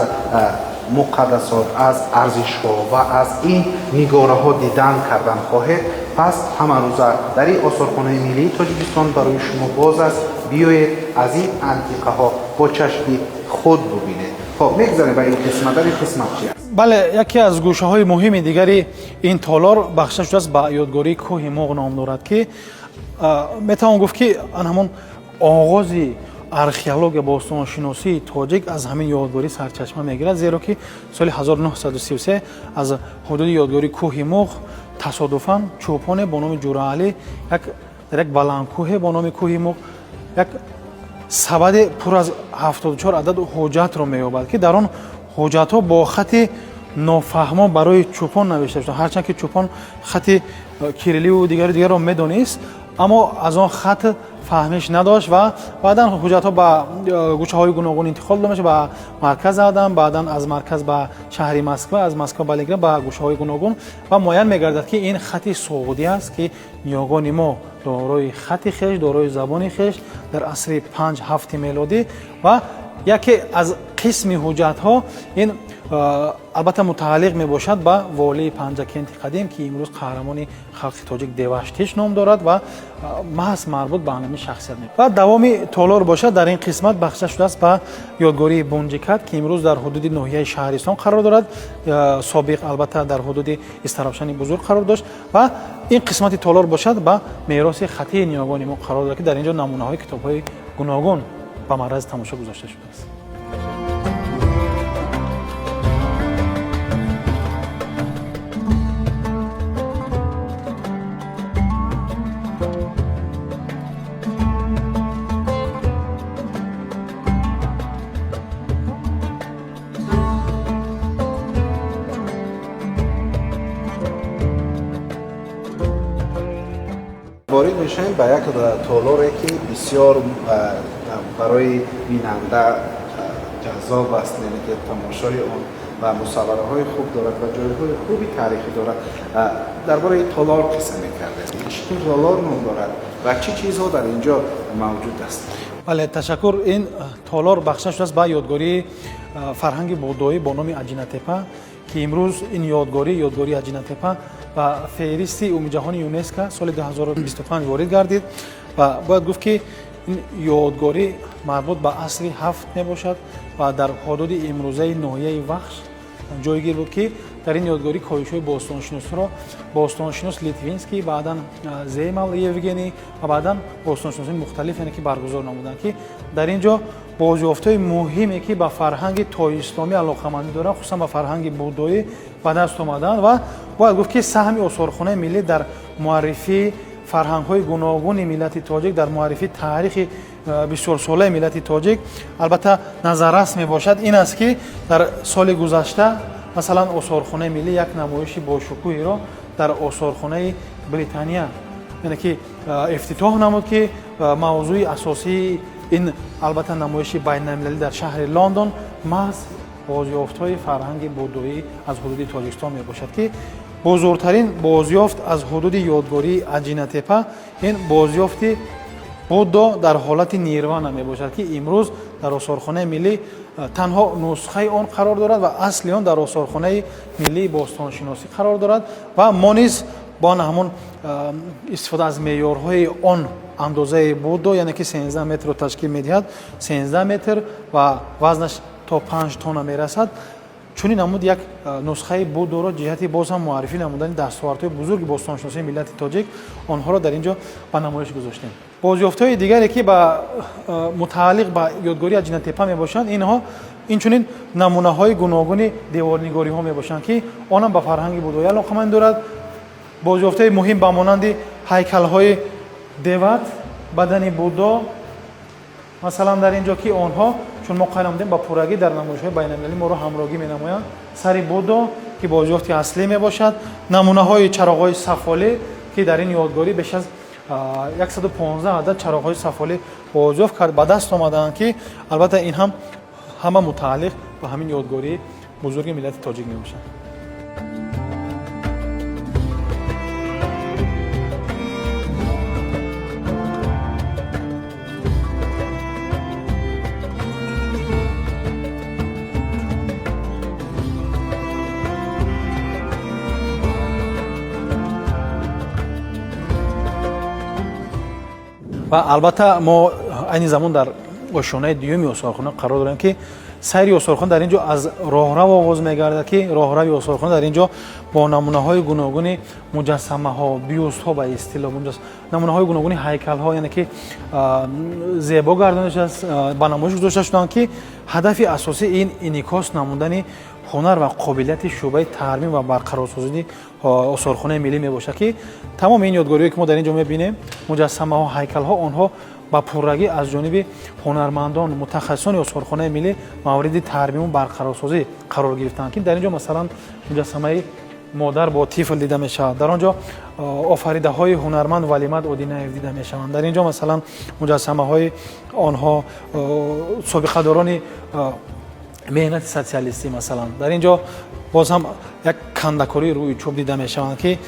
муқаддасот, аз арзишҳо ва аз ин нигораҳо дидан кардан хоҳед, пас ҳамарӯза дар ин осорхонаи миллии Тоҷикистон барои шумо боз аст. биёед аз ин антиқаҳо бо чашми худ бубинед. хоб мегзарем ба ин қисмат. дар ин қисмат чи аст? бале, яке аз гӯшаҳои муҳими дигари ин толор бахшида шудааст ба ёдгории кӯҳи Муғ ном дорад ки метавон гуфт ки ҳамон оғози археология бостоншиносии тоҷик аз ҳамин ёдгорӣ сарчашма мегирад, зеро ки соли 1933 аз ҳудуди ёдгории кӯҳи Муғ тасодуфан чӯпоне бо номи Ҷураалӣ дар як баландкӯҳе бо номи кӯҳи Муғ як сабади пур аз 74 адад ҳуҷҷатро меёбад ки дар он ҳуҷҷатҳо бо хати нофаҳмо барои чӯпон навишта шуда. ҳарчанд ки чӯпон хати кириллиу дигаро медонист, аммо аз он хат фаҳмиш надошт ва баъдан ҳуҷҷатҳо ба гӯшаҳои гуногун интиқол дода мешавад. ба марказ адан, баъдан аз марказ ба шаҳри Москва, аз Москва ба Ленинград ба гӯшаҳои гуногун ва муайян мегардад ки ин хати суғдӣ аст ки ниёгони мо дорои хати хеш, дорои забони хеш дар асри 5-7 мелодӣ ва яке аз қисми ҳуҷҷатҳо ин албатта мутааллиқ мебошад ба волии Панҷакенти қадим ки имрӯз қаҳрамони халқи тоҷик Деваштиш ном дорад ва маҳз марбут ба ҳамин шахсият мебошад. ва давоми толор бошад дар ин қисмат бахшида шудааст ба ёдгории Бунҷикат ки имрӯз дар ҳудуди ноҳияи Шаҳристон қарор дорад, собиқ албатта дар ҳудуди Истаробшани бузург қарор дошт ва ин қисмати толор бошад ба мероси хатии ниёгони мо қарор дорад ки дар ин ҷо намунаҳои китобҳои гуногун ба маърази тамошо гузошта шудааст. ворид мешавем ба як толоре ки бисёр барои бинанда ҷаззоб аст, ки тамошои он ва мусаввараҳои хуб дорад ва ҷойҳои хуби таърихӣ дорад. дар бораи толор қисса мекардем. чӣ толор ном дорад ва чӣ чизҳо дар ин ҷо мавҷуд аст? бале, ташаккур. ин толор бахшида шудааст ба ёдгории фарҳанги будоӣ бо номи Аҷинатепа ки имрӯз ин ёдгории Аҷинатепа ба феҳристи умумиҷаҳони юнеско соли 2025 ворид гардид ва бояд гуфт ки ин ёдгорӣ марбут ба асри 7 мебошад ва дар ҳудуди имрӯзаи ноҳияи вахш ҷойгир буд ки дар ин ёдгорӣ коҳишҳои бостоншиносиро бостоншинос Литвинский, баъдан Земал Евгений ва баъдан бостоншиносони мухталиф яъне ки баргузор намуданд ки дар ин ҷо бозёфтҳои муҳиме ки ба фарҳанги тоисломӣ алоқамандӣ доранд, хусусан ба фарҳанги будоӣ ба даст омаданд ва бояд гуфт ки саҳми осорхонаи миллӣ дар муаррифии фарҳангҳои гуногуни миллати тоҷик, дар муаррифии таърихи бисёрсолаи миллати тоҷик албатта назаррас мебошад ин аст ки дар соли гузашта масалан осорхонаи миллӣ як намоиши бошукӯҳиро дар осорхонаи Британия яъне ки ифтитоҳ намуд ки мавзӯи асосии ин албатта намоиши байналмилалӣ дар шаҳри Лондон маҳз бозёфтҳои фарҳанги будоӣ аз ҳудуди Тоҷикистон мебошад ки бузургтарин бозёфт аз ҳудуди ёдгории Аҷинатепа ин бозёфти будо дар ҳолати нирвана мебошад ки имрӯз дар осорхонаи миллӣ танҳо нусхаи он қарор дорад ва асли он дар осорхонаи миллии бостоншиносӣ қарор дорад ва мо низ бо ҳамон истифода аз меъёрҳои он андозаи будо яъне ки 13 метрро ташкил медиҳад, 13 метр ва вазнаш то 5 тонна мерасад. чунин намуд як нусхаи будоро ҷиҳати боз ҳам муаррифӣ намудани дастовардҳои бузурги бостоншиносии миллати тоҷик онҳоро дар ин ҷо ба намоиш гузоштем. бозёфтҳои дигаре ки ба мутааллиқ ба ёдгории Аҷинатепа мебошанд, инҳо инчунин намунаҳои гуногуни деворнигориҳо мебошанд ки онам ба фарҳанги будоӣ алоқаманд дорад. бозёфтаи муҳим ба монанди ҳайкалҳои деват, бадани будо масалан дар ин ҷо ки онҳо чун мо қайд намудем ба пуррагӣ дар намоишҳои байналмилалӣ моро ҳамроҳӣ менамоянд. Сари будо ки бозёфти аслӣ мебошад, намунаҳои чароғҳои сафолӣ ки дар ин ёдгорӣ беш аз 115 адад чароғҳои сафолӣ бозёфт кард ба даст омаданд ки албатта ин ҳам ҳама мутааллиқ ба ҳамин ёдгории бузурги миллати тоҷик мебошад. ва албатта мо айни замон дар ошонаи дуюми осорхона қарор дорем ки сайри осорхона дар ин ҷо аз роҳрав оғоз мегардад ки роҳрави осорхона дар ин ҷо бо намунаҳои гуногуни муҷассамаҳо, бюстҳо ба истилоҳ намунаҳои гуногуни ҳайкалҳо яъне ки зебо гардонида ба намоиш гузошта шуданд ки ҳадафи асосӣ ин инъикос намудани ҳунар ва қобилияти шӯъбаи тармим ва барқарорсозии осорхонаи миллӣ мебошад ки тамоми ин ёдгориҳое ки мо дар ин ҷо мебинем муҷассамаҳо, ҳайкалҳо онҳо ба пуррагӣ аз ҷониби ҳунармандон мутахассисони осорхонаи миллӣ мавриди тармиму барқарорсозӣ қарор гирифтанд ки дар ин ҷо масалан муҷассамаи модар бо тифл дида мешавад, дар он ҷо офаридаҳои ҳунарманд Валимат Одинаев дида мешаванд, дар ин ҷо масалан муҷассамаҳои онҳо собиқадорони меҳнати социалистӣ масалан дар ин ҷо боз ҳам як кандакории рӯи чӯб дида мешаванд ки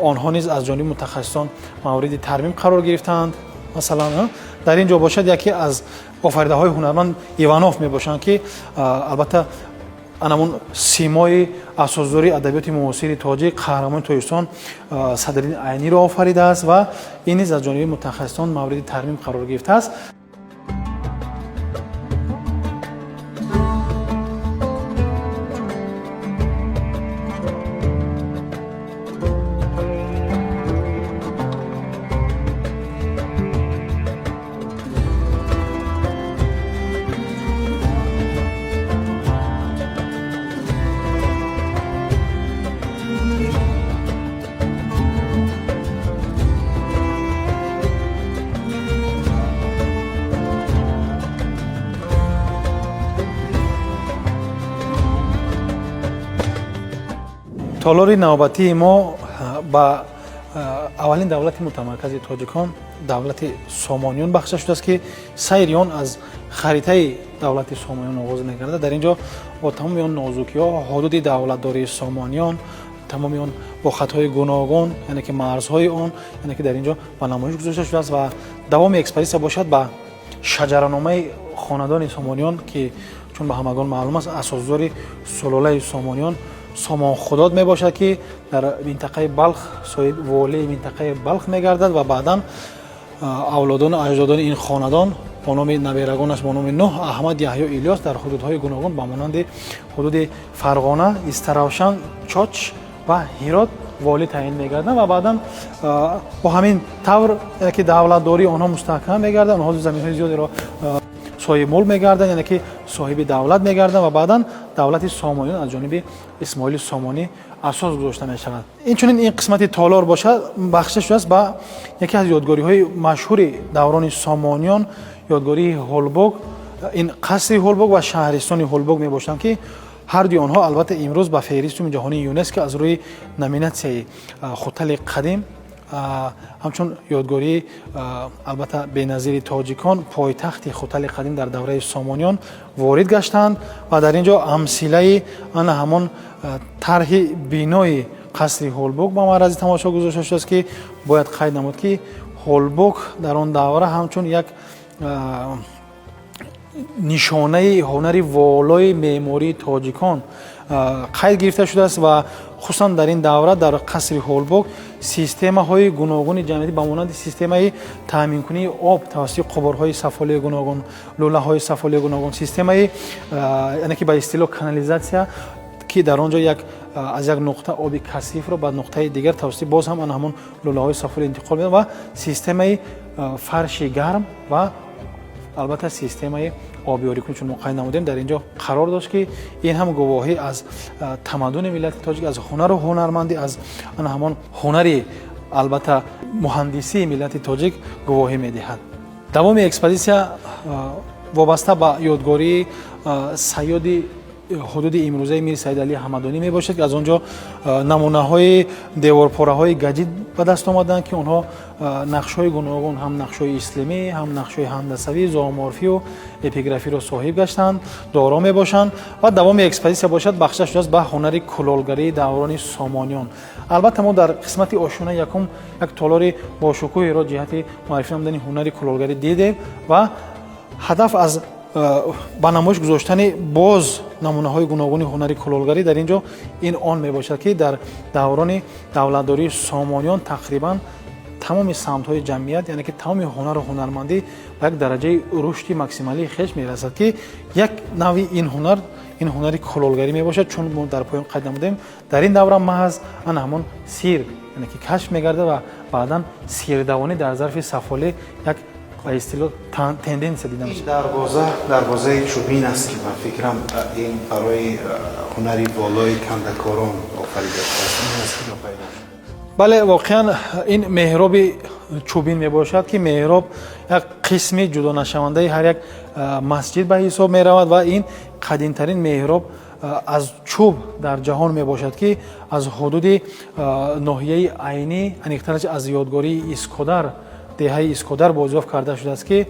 онҳо низ аз ҷониби мутахассисон мавриди тармим қарор гирифтаанд. масалан дар ин ҷо бошад яке аз офаридаҳои ҳунарманд Иванов мебошанд ки албатта анамун симои асосдории адабиёти муосири тоҷик қаҳрамони Тоҷикистон Садриддин Айниро офаридааст ва ин низ аз ҷониби мутахассисон мавриди тармим қарор гирифтааст. толори навбатии мо ба аввалин давлати мутамаркази тоҷикон давлати Сомониён бахша шудааст ки сайри он аз харитаи давлати Сомониён оғоз мегардад. дар ин ҷо бо тамоми он нозукиҳо ҳудуди давлатдории Сомониён, тамоми он бо хатҳои гуногун яъне ки марзҳои он яъне ки дар ин ҷо ба намоиш гузошта шудааст ва давоми экспозитсия бошад ба шаҷараномаи хонадони Сомониён ки чун ба ҳамагон маълум аст асосдори сулолаи Сомониён سامان خداد می باشد که در منطقه بلخ صاحب والی منطقه بلخ می گردد و بعدا اولادان اجدادان این خاندان با نام نبیرگانش با نام نوح، احمد، یحیی، الیاس در حدودهای گوناگون با مانند حدود فرغانه، استراوشن، چاچ و هرات والی تعیین می‌گردند و بعدا با همین طور که دولتداری آنها مستحکم می‌گردند، آنها زمین‌های زیادی را صاحب ملک می‌گردند، یعنی که صاحب دولت می‌گردند و بعدا دولت سامانیان از جانب اسماعیل سامانی اساس گذاشته می‌شود. اینچنین این قسمت تالار باشد بخشش شده است با یکی از یادگاری‌های مشهور دوران سامانیان، یادگاری هولبوگ. این قصر هولبوگ و شهرستان هولبوگ میباشند که هر دوی آنها البته امروز به فهرست جهانی یونسکو از روی نامیناسیای هتل قدیم همچون یادگاری البته بنظیر تاجیکان پایتخت هتل قدیم در دوره سامانیان وارد گشتند و در اینجا امثله آن همان طرح بینای قصر هولبوگ با معرض تماشا گذاشته شده است که باید قید نمود که هولبوگ در آن دوره همچون یک نشانه هنری والای معماری تاجیکان قید گرفته شده است و خصوصا در این دوره در قصر هولبوگ سیستم‌های گوناگون جمعیتی به مانند سیستم تامین کنی آب توسط قبارهای سفالی گوناگون، لوله‌های سفالی گوناگون، سیستم یعنی که به اصطلاح کانالیزاسیا که در آنجا از یک نقطه آب کثیف را به نقطه دیگر توسط باز هم همون لوله‌های سفالی انتقال می‌دهد و سیستم فرش گرم و البته سیستم آبیاری کنی چون قید نمودیم در اینجا قرار داشت که این هم گواهی از تمدن ملت تاجیک، از هنر و هنرمندی، از همان هنری البته مهندسی ملت تاجیک گواهی می‌دهد. دوام اکسپوزیسیا وابسته به یادگاری سیادی حدود امروزه میر سید علی حمدانی می باشد که از آنجا نمونه های دیوارپاره های گجید به دست آمدند که آنها نقش های گوناگون، هم نقش های اسلامی، هم نقش های هندسوی، زومورفی و اپیگرافی را صاحب گشتند، دارا می باشند. و دوام اکسپوزیسیا باشد بخشش شده است به هنر کلالگری دوران سامانیان. البته ما در قسمت آشونه یکم یک تالار با شکوه را جهت معرفی نمودن هنر کلالگری دیدیم و هدف از با نمایش گذاشتن باز نمونه های گوناگون هنری کلالگری در اینجا این آن می باشد که در دوران دولتداری سامانیان تقریبا تمام سمت های جمعیت یعنی که تمام هنر و هنرمندی به یک درجه رشد ماکسیمالی خیش می رسد که یک نوعی این هنری کلالگری می باشد چون ما در پایان قید نمودیم در این دوره محض آن همان سیر یعنی که کشف می گرده و بعدا سیردوانی در ظرف سفاله یک و اصطلاح تندنس دیده میشه. دروازه چوبین است که من فکرم این برای هنری بالای کندکاران آفریده شده. بله واقعا این محراب چوبین می باشد که محراب یک قسمی جدا نشونده هر یک مسجد به حساب می رود و این قدیم ترین محراب از چوب در جهان می باشد که از حدود ناحیه عینی انیکترش از یادگاری اسکودر دهه اسکودر بازیافت کرده شده است که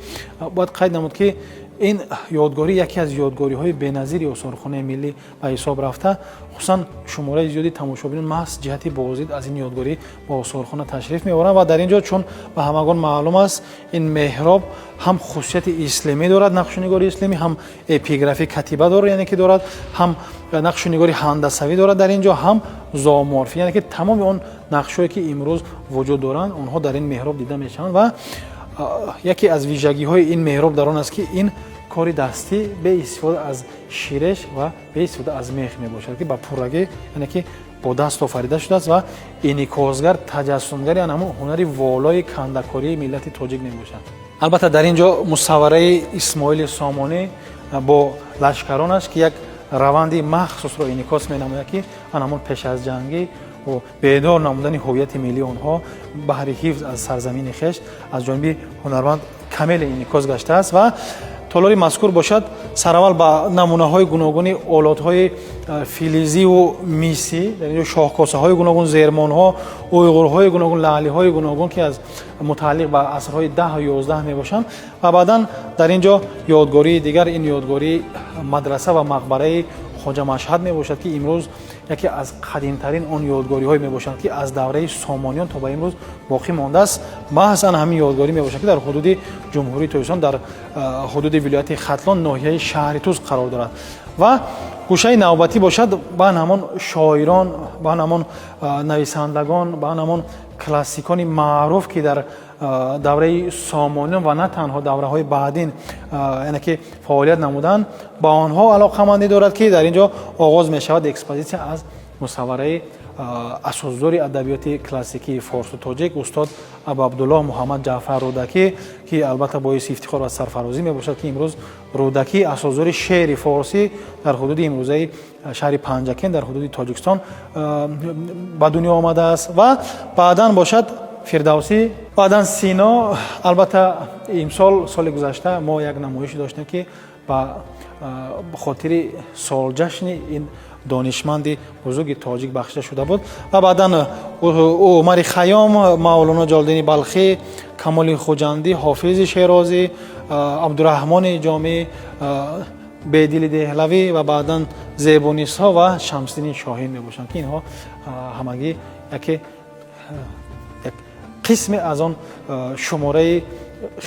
باید قید نمود که این یادگاری یکی از یادگاری‌های بی‌نظیر آثارخانه ملی به حساب رفته. خصوصا شماره زیادی تماشاگران محض جهت بازدید از این یادگاری با آثارخانه تشریف می‌آورند و در اینجا چون به همگان معلوم است این محراب هم خصوصیت اسلامی دارد، نقشه‌نگاری اسلامی، هم اپیگرافی کتیبه دارد یعنی که دارد، هم نقشه‌نگاری هندسوی دارد در اینجا، هم زومورفی یعنی که تمام اون نقشهایی که امروز وجود دارند اونها در این محراب دیده میشوند و یکی از ویژگی‌های این محراب در آن است که این کاری دستی به استفاده از شیرش و به استفاده از میخ می باشد که با پورگی یعنی که با دست آفریده شده است و انعکاسگر تجسمگری همون هنری والای کندکاری ملت تاجیک می باشد. البته در اینجا مصوره اسماعیل سامانی با لشکرانش که یک روندی مخصوص را انعکاس می نماید که همون پیش از جنگی و بیدار نمودن هویت ملی آنها بهر حفظ از سرزمین خویش از جانب هنرمند کامل انعکاس گشته است و تالاری مذکور باشد سراول با نمونه های گوناگون آلات های فلزی و میسی در اینجا شاهکاسه های گوناگون، زرمان ها، اویغور های گوناگون، لعلی های گوناگون که از متعلق به عصرهای 10 و 11 می باشند و بعدا در اینجا یادگاری دیگر این یادگاری مدرسه و مقبره خواجه مشهد می باشد که امروز яке аз қадимтарин он ёдгориҳое мебошанд ки аз давраи сомониён то ба имрӯз боқӣ мондааст. маҳзан ҳамин ёдгорӣ мебошад ки дар ҳудуди ҷумҳурии Тоҷикистон дар ҳудуди вилояти Хатлон ноҳияи шаҳри Туз қарор дорад. ва гӯшаи навбатӣ бошад ба ҳамон шоирон, ба ҳамон нависандагон, ба ҳамон классикони маъруф ки дар давраи сомониён ва на танҳо давраҳои баъдин яъне ки фаъолият намуданд, ба онҳо алоқамандӣ дорад ки дар ин ҷо оғоз мешавад экспозитсия аз мусаввараи асосдори адабиёти классикии форсу тоҷик устод Абуабдуллоҳ Муҳаммад Ҷаъфар Рӯдакӣ, ки албатта боиси ифтихор ва сарфарозӣ мебошад ки имрӯз Рӯдакӣ асосдори шеъри форсӣ дар ҳудуди имрӯзаи шаҳри Панҷакен дар ҳудуди Тоҷикистон ба дунё омадааст. ва баъдан бошад Фирдавсӣ, баъдан Сино. Албатта имсол соли гузашта мо як намоиши доштем ки ба хотири солҷашни ин донишманди бузурги тоҷик бахшида шуда буд. ва баъдан Умари Хаём, Мавлоно Ҷолдини Балхӣ, Камоли Хуҷандӣ, Ҳофизи Шерозӣ, Абдураҳмони Ҷомӣ, Бедили Деҳлавӣ ва баъдан Зебунисҳо ва Шамсиддини Шоҳин мебошанд ки инҳо ҳамагӣ як қисме аз он шумораи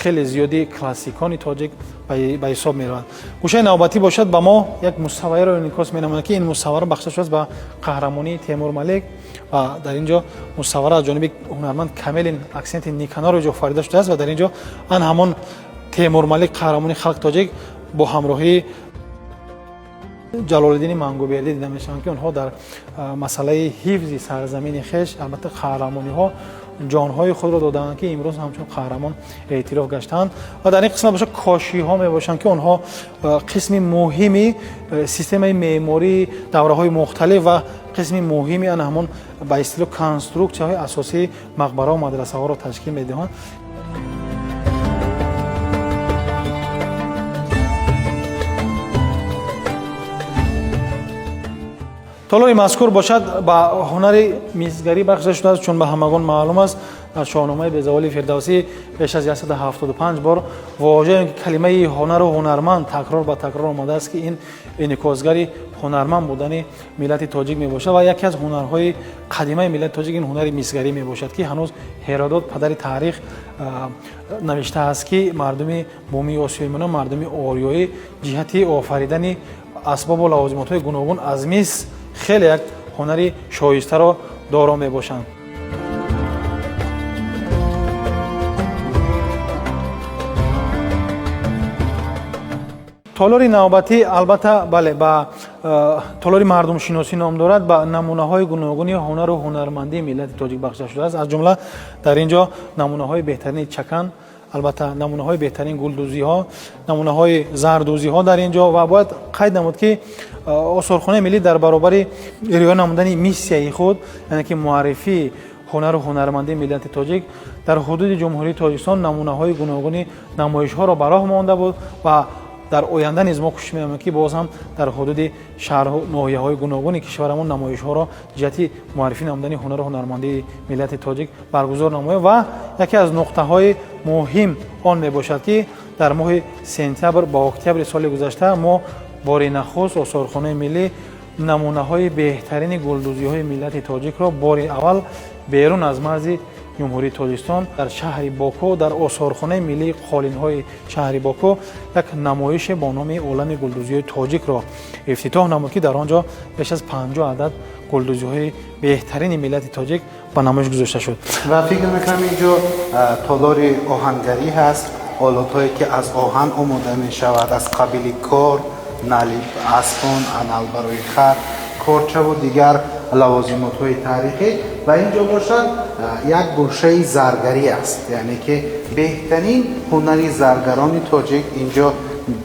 хеле зиёди классикони тоҷик ба ҳисоб меравад. гӯшаи навбатӣ бошад ба мо як мусавваеро инъикос менамояд ки ин мусаввара бахшида шудааст ба қаҳрамонии Темур Малик ва дар ин ҷо мусаввара аз ҷониби ҳунарманд Камелин Аксенти Никанорович офарида шудааст ва дар ин ҷо ан ҳамон Темур Малик қаҳрамони халқи тоҷик бо ҳамроҳии Ҷалолиддини Мангубердӣ дида мешаванд ки онҳо дар масъалаи ҳифзи сарзамини хеш албатта қаҳрамониҳо ҷонҳои худро доданд ки имрӯз ҳамчун қаҳрамон эътироф гаштаанд. ва дар ин қисмат бошад кошиҳо мебошанд ки онҳо қисми муҳими системаи меъмории давраҳои мухталиф ва қисми муҳими ан ҳамон ба истилоҳ конструксияҳои асосии мақбараҳо мадрасаҳоро ташкил медиҳанд. толори мазкур бошад ба ҳунари мизгарӣ бахшида шудааст, чун ба ҳамагон маълум аст дар шоҳномаи Безаволи Фирдавсӣ беш аз 175 бор воҷеҳ калимаи ҳунару ҳунарманд такрор ба такрор омадааст ки ин инъикосгари ҳунарманд будани миллати тоҷик мебошад ва яке аз ҳунарҳои қадимаи миллати тоҷик ин ҳунари мизгарӣ мебошад ки ҳанӯз Ҳеродот падари таърих навиштааст ки мардуми бумии осиёимонон мардуми ориёӣ ҷиҳати офаридани асбобу лавозимотҳои гуногун аз мис хеле як ҳунари шоистаро доро мебошанд. толори навбатӣ албатта бале ба толори мардумшиносӣ ном дорад, ба намунаҳои гуногуни ҳунару ҳунармандии миллати тоҷик бахшида шудааст. аз ҷумла дар ин ҷо намунаҳои беҳтарини чакан, албатта намунаҳои беҳтарин гулдӯзиҳо, намунаҳои зардӯзиҳо дар ин ҷо ва бояд қайд намуд ки осорхонаи миллӣ дар баробари риоя намудани миссияи худ, яъне ки муаррифии ҳунару ҳунармандии миллати тоҷик дар ҳудуди ҷумҳурии Тоҷикистон намунаҳои гуногуни намоишҳоро ба роҳ монда буд ва дар оянда низ мо кӯшиш мекунем ки боз ҳам дар ҳудуди шаҳрҳо ноҳияҳои гуногуни кишварамон намоишҳоро ҷиҳати муаррифӣ намудани ҳунару ҳунармандии миллати тоҷик баргузор намоем. ва яке аз нуқтаҳои муҳим он мебошад ки дар моҳи сентябр ба октябри соли гузашта мо бори нахуст осорхонаи миллӣ намунаҳои беҳтарини гулдӯзиҳои миллати тоҷикро бори аввал берун аз марзи ҷумҳурии Тоҷикистон дар шаҳри Боку, дар осорхонаи миллии қолинҳои шаҳри Боку як намоише бо номи олами гулдӯзиҳои тоҷикро ифтитоҳ намуд ки дар он ҷо беш аз 50 адад гулдӯзиҳои беҳтарини миллати тоҷик ба намоиш гузошта шуд. ва фикр мекунам ин ҷо толори оҳангарӣ ҳаст, олатҳое ки аз оҳан омода мешавад, аз қабили кор, нали аспон, анал барои хат, корчаву дигар лавозимотҳои таърихӣ. ва ин ҷо бошад як гӯшаи заргарӣ аст, яъне ки беҳтарин ҳунари заргарони тоҷик ин ҷо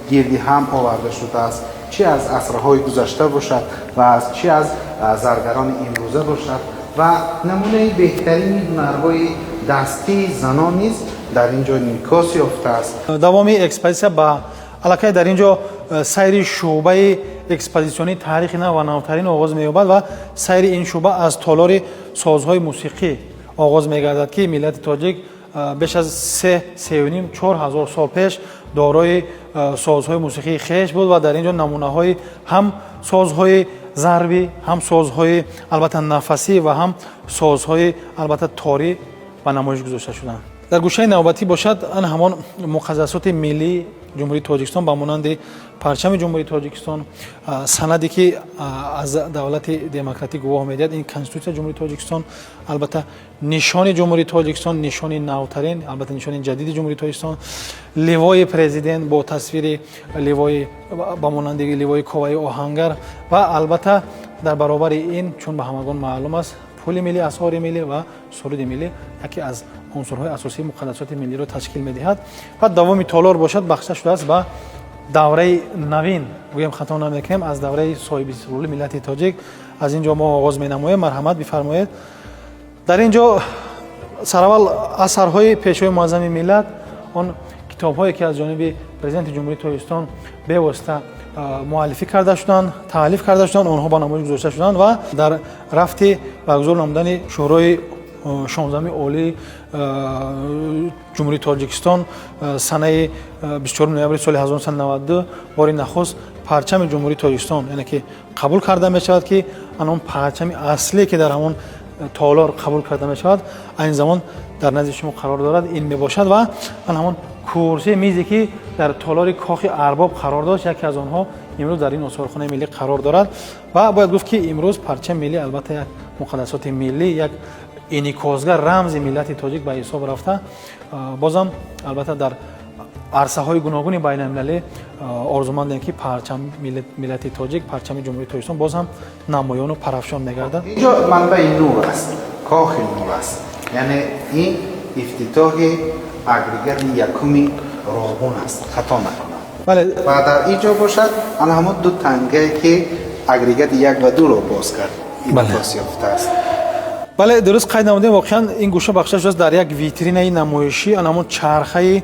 гирди ҳам оварда шудааст, чӣ аз асрҳои гузашта бошад ва чӣ аз заргарони имрӯза бошад ва намунаи беҳтарини ҳунарҳои дастии занон низ дар ин ҷо инъикос ёфтааст. давоми экспозитсия ба аллакай дар ин ҷо сайри шуъбаи экспозитсионии таърихи нав ва навтарин оғоз меёбад ва сайри ин шуъба аз толори созҳои мусиқӣ оғоз мегардад ки миллати тоҷик беш аз 3-3.5-4 ҳазор сол пеш дорои созҳои мусиқии хеш буд ва дар ин ҷо намунаҳои ҳам созҳои зарби, ҳам созҳои албатта нафасӣ ва ҳам созҳои албатта торӣ ба намоиш гузошта шуданд. дар гӯшаи навбатӣ бошад ан ҳамон муқассасоти миллии ҷумҳурии тоҷикистон ба монанди парчами ҷумҳурии тоҷикистон, санаде ки аз давлати демократик гувоҳ медиҳад, ин конститутсияи ҷумҳурии тоҷикистон, албатта нишони ҷумҳурии тоҷикистон, нишони навтарин, албатта нишони ҷадиди ҷумҳурии тоҷикистон, ливои президент бо тасвири ливои ба монанди ливои коваи оҳангар ва албатта дар баробари ин, чун ба ҳамагон маълум аст, пули миллӣ, асъори миллӣ ва суруди миллӣ яке аз унсурҳои асосии муқассасоти миллиро ташкил медиҳад. ва давоми толор бошад бахша шудааст ба давраи навин, гӯем хато намекунем, аз давраи соҳиби рӯли миллати тоҷик. аз ин ҷо мо оғоз менамоем. марҳамат бифармоед. дар ин ҷо сараввал асарҳои пешвои муаззами миллат, он китобҳое ки аз ҷониби президенти ҷумҳурии тоҷикистон бевосита муаллифӣ карда шуданд, таълиф карда шуданд, онҳо ба намоиш гузошта шуданд ва дар рафти баргузор намудани шӯрои 16 олии ҷумҳурии тоҷикистон санаи 24 ноябри соли 1992 бори нахуст парчами ҷумҳурии тоҷикистон, яъне ки қабул карда мешавад ки анон парчами аслие ки дар ҳамон толор қабул карда мешавад айни замон дар назди шумо қарор дорад, ин мебошад ва ан ҳамон курсии мизе ки дар толори кохи арбоб қарор дошт, яке аз онҳо имрӯз дар ин осорхонаи миллӣ қарор дорад ва бояд гуфт ки имрӯз парчами миллӣ албатта як муқассасоти миллӣ, як инъикосгар, рамзи миллати тоҷик ба ҳисоб рафта, бозам албатта дар арсаҳои гуногуни байналмилалӣ орзумандем ки парчами миллати тоҷик, парчами ҷумҳурии тоҷикистон боз ҳам намоёну парафшон мегардад. инҷо манбаи нур аст, кохи нур аст, яъне ин ифтитоҳи агрегати якуми роғун аст, хато накунам. бале, ва дар ин ҷо бошад ан ҳамон ду тангае ки агрегати 1 ва 2 ро боз кард, инъикос ёфтааст. бале, дуруст қайд намудем. Воқеан ин гӯша бахша шудааст дар як витринаи намоишӣ, анамон чархаи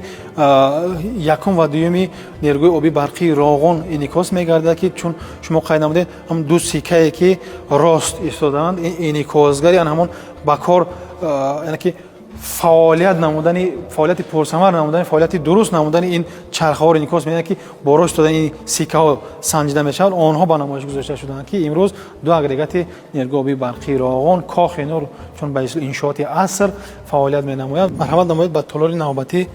якум ва дуюми нерӯи оби барқии роғун инъикос мегардад ки чун шумо қайд намудед ҳам ду сикае ки рост истодаанд, инъикосгари ан ҳамон ба кор, яъне ки фаъолият намудани, фаъолияти пурсамар намудани, фаъолияти дуруст намудани ин чархаҳоро инъикос медиҳад ки бо рост додани ин сикаҳо санҷида мешавад, онҳо ба намоиш гузошта шуданд ки имрӯз ду агрегати нерӯи оби барқии роғун, кохи нур, чун ба иншооти аср фаъолият менамояд. марҳамат намоед ба толори навбатӣ.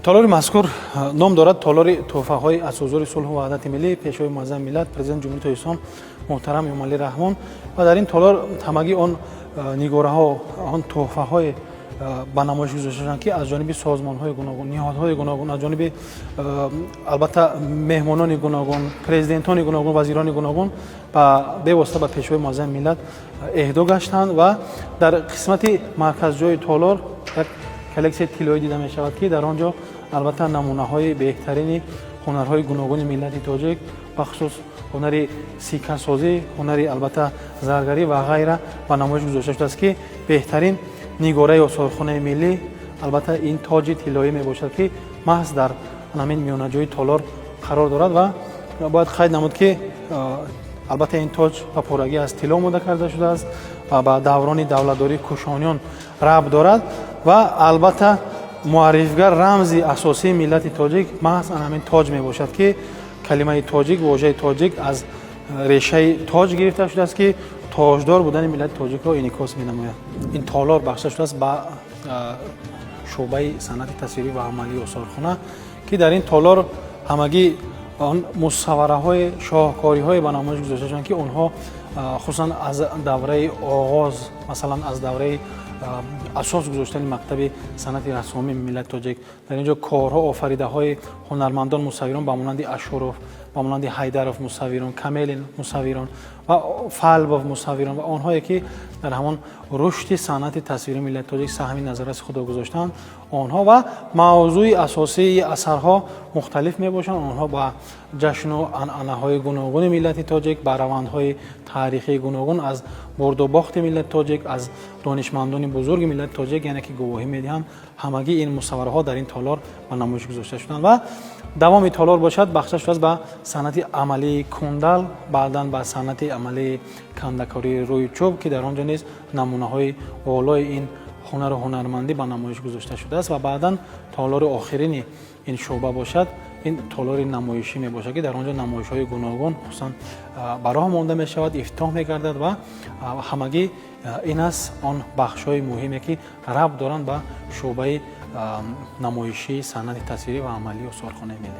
толори мазкур ном дорад толори тӯҳфаҳои аз ҳузури сулҳу ваҳдати миллӣ, пешвои муаззами миллат, президенти ҷумҳурии тоҷикистон муҳтарам эмомалӣ раҳмон. ва дар ин толор ҳамагӣ он нигораҳо, он тӯҳфаҳои ба намоиш гузошта шуданд ки аз ҷониби созмонҳои гуногун, ниҳодҳои гуногун, аз ҷониби албатта меҳмонони гуногун, президентони гуногун, вазирони гуногун ба бевосита ба пешвои муаззами миллат эҳдо гаштанд ва дар қисмати марказҷои толор як коллексияи тиллоӣ дида мешавад ки дар он ҷо албатта намунаҳои беҳтарини ҳунарҳои гуногуни миллати тоҷик, бахусус ҳунари сикасозӣ, ҳунари албатта заргарӣ ва ғайра ба намоиш гузошта шудааст ки беҳтарин нигораи осорхонаи миллӣ, албатта ин тоҷи тиллоӣ мебошад ки маҳз дар ҳамин миёнаҷои толор қарор дорад ва бояд қайд намуд ки албатта ин тоҷ ба пуррагӣ аз тилло омода карда шудааст ва ба даврони давлатдории кушониён рабт дорад ва албатта муаррифгар, рамзи асосии миллати тоҷик маҳз ҳамин тоҷ мебошад ки калимаи тоҷик, воҷаи тоҷик аз решаи тоҷ гирифта шудааст ки тоҷдор будани миллати тоҷикро инъикос менамояд. ин толор бахша шудааст ба шуъбаи санъати тасвирӣ ва амалии осорхона ки дар ин толор ҳамагӣ он мусаввараҳои шоҳкориҳое ба намоиш гузошта шуданд ки онҳо хусусан аз давраи оғоз, масалан аз давраи асос гузоштани мактаби санъати расомии миллати тоҷик, дар ин ҷо корҳо офаридаҳои ҳунармандон мусаввирон ба монанди Ашуров, ба монанди Ҳайдаров мусаввирон, Камелин мусаввирон ва Фалбов мусаввирон ва онҳое ки дар ҳамон рушди санъати тасвирии миллати тоҷик саҳми назарраси худо гузоштанд, онҳо ва мавзӯи асосии асарҳо мухталиф мебошанд. онҳо ба ҷашну анъанаҳои гуногуни миллати тоҷик, ба равандҳои таърихии гуногун аз бурду бохти миллати тоҷик, аз донишмандони бузурги миллати тоҷик, яъне ки гувоҳӣ медиҳанд, ҳамагӣ ин мусаввараҳо дар ин толор ба намоиш гузошта шуданд ва давоми толор бошад бахша шудааст ба санъати амалии кундал, баъдан ба санъати амалии кандакории рӯи чӯб ки дар он ҷо низ намунаҳои болои ин ҳунару ҳунармандӣ ба намоиш гузошта шудааст ва баъдан толори охирини ин шуъба бошад این تالار نمایشی میباشه که در آنجا نمایش های گوناگون خصوصا براه مانده می شود، افتتاح میگردد و همگی این است آن بخش های مهمی که ربط دارند به شعبه نمایشی، صنعت تصویری و عملی استارخانه ملی.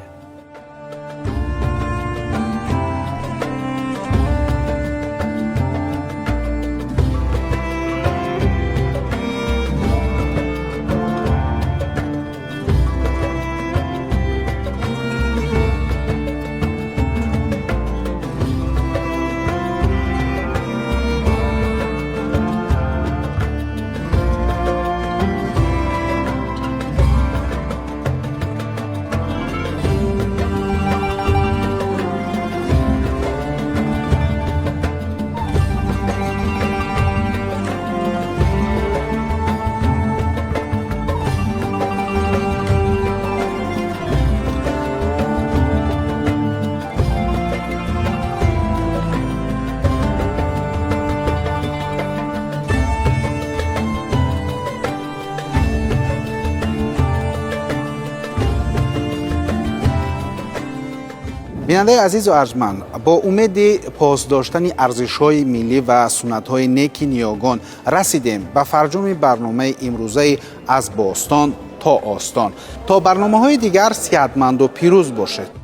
بیننده عزیز و ارجمند، با امید پاس داشتن ارزش‌های ملی و سنت‌های نیک نیاگان رسیدیم به فرجام برنامه امروزه از باستان تا آستان. تا برنامه‌های دیگر صحتمند و پیروز باشید.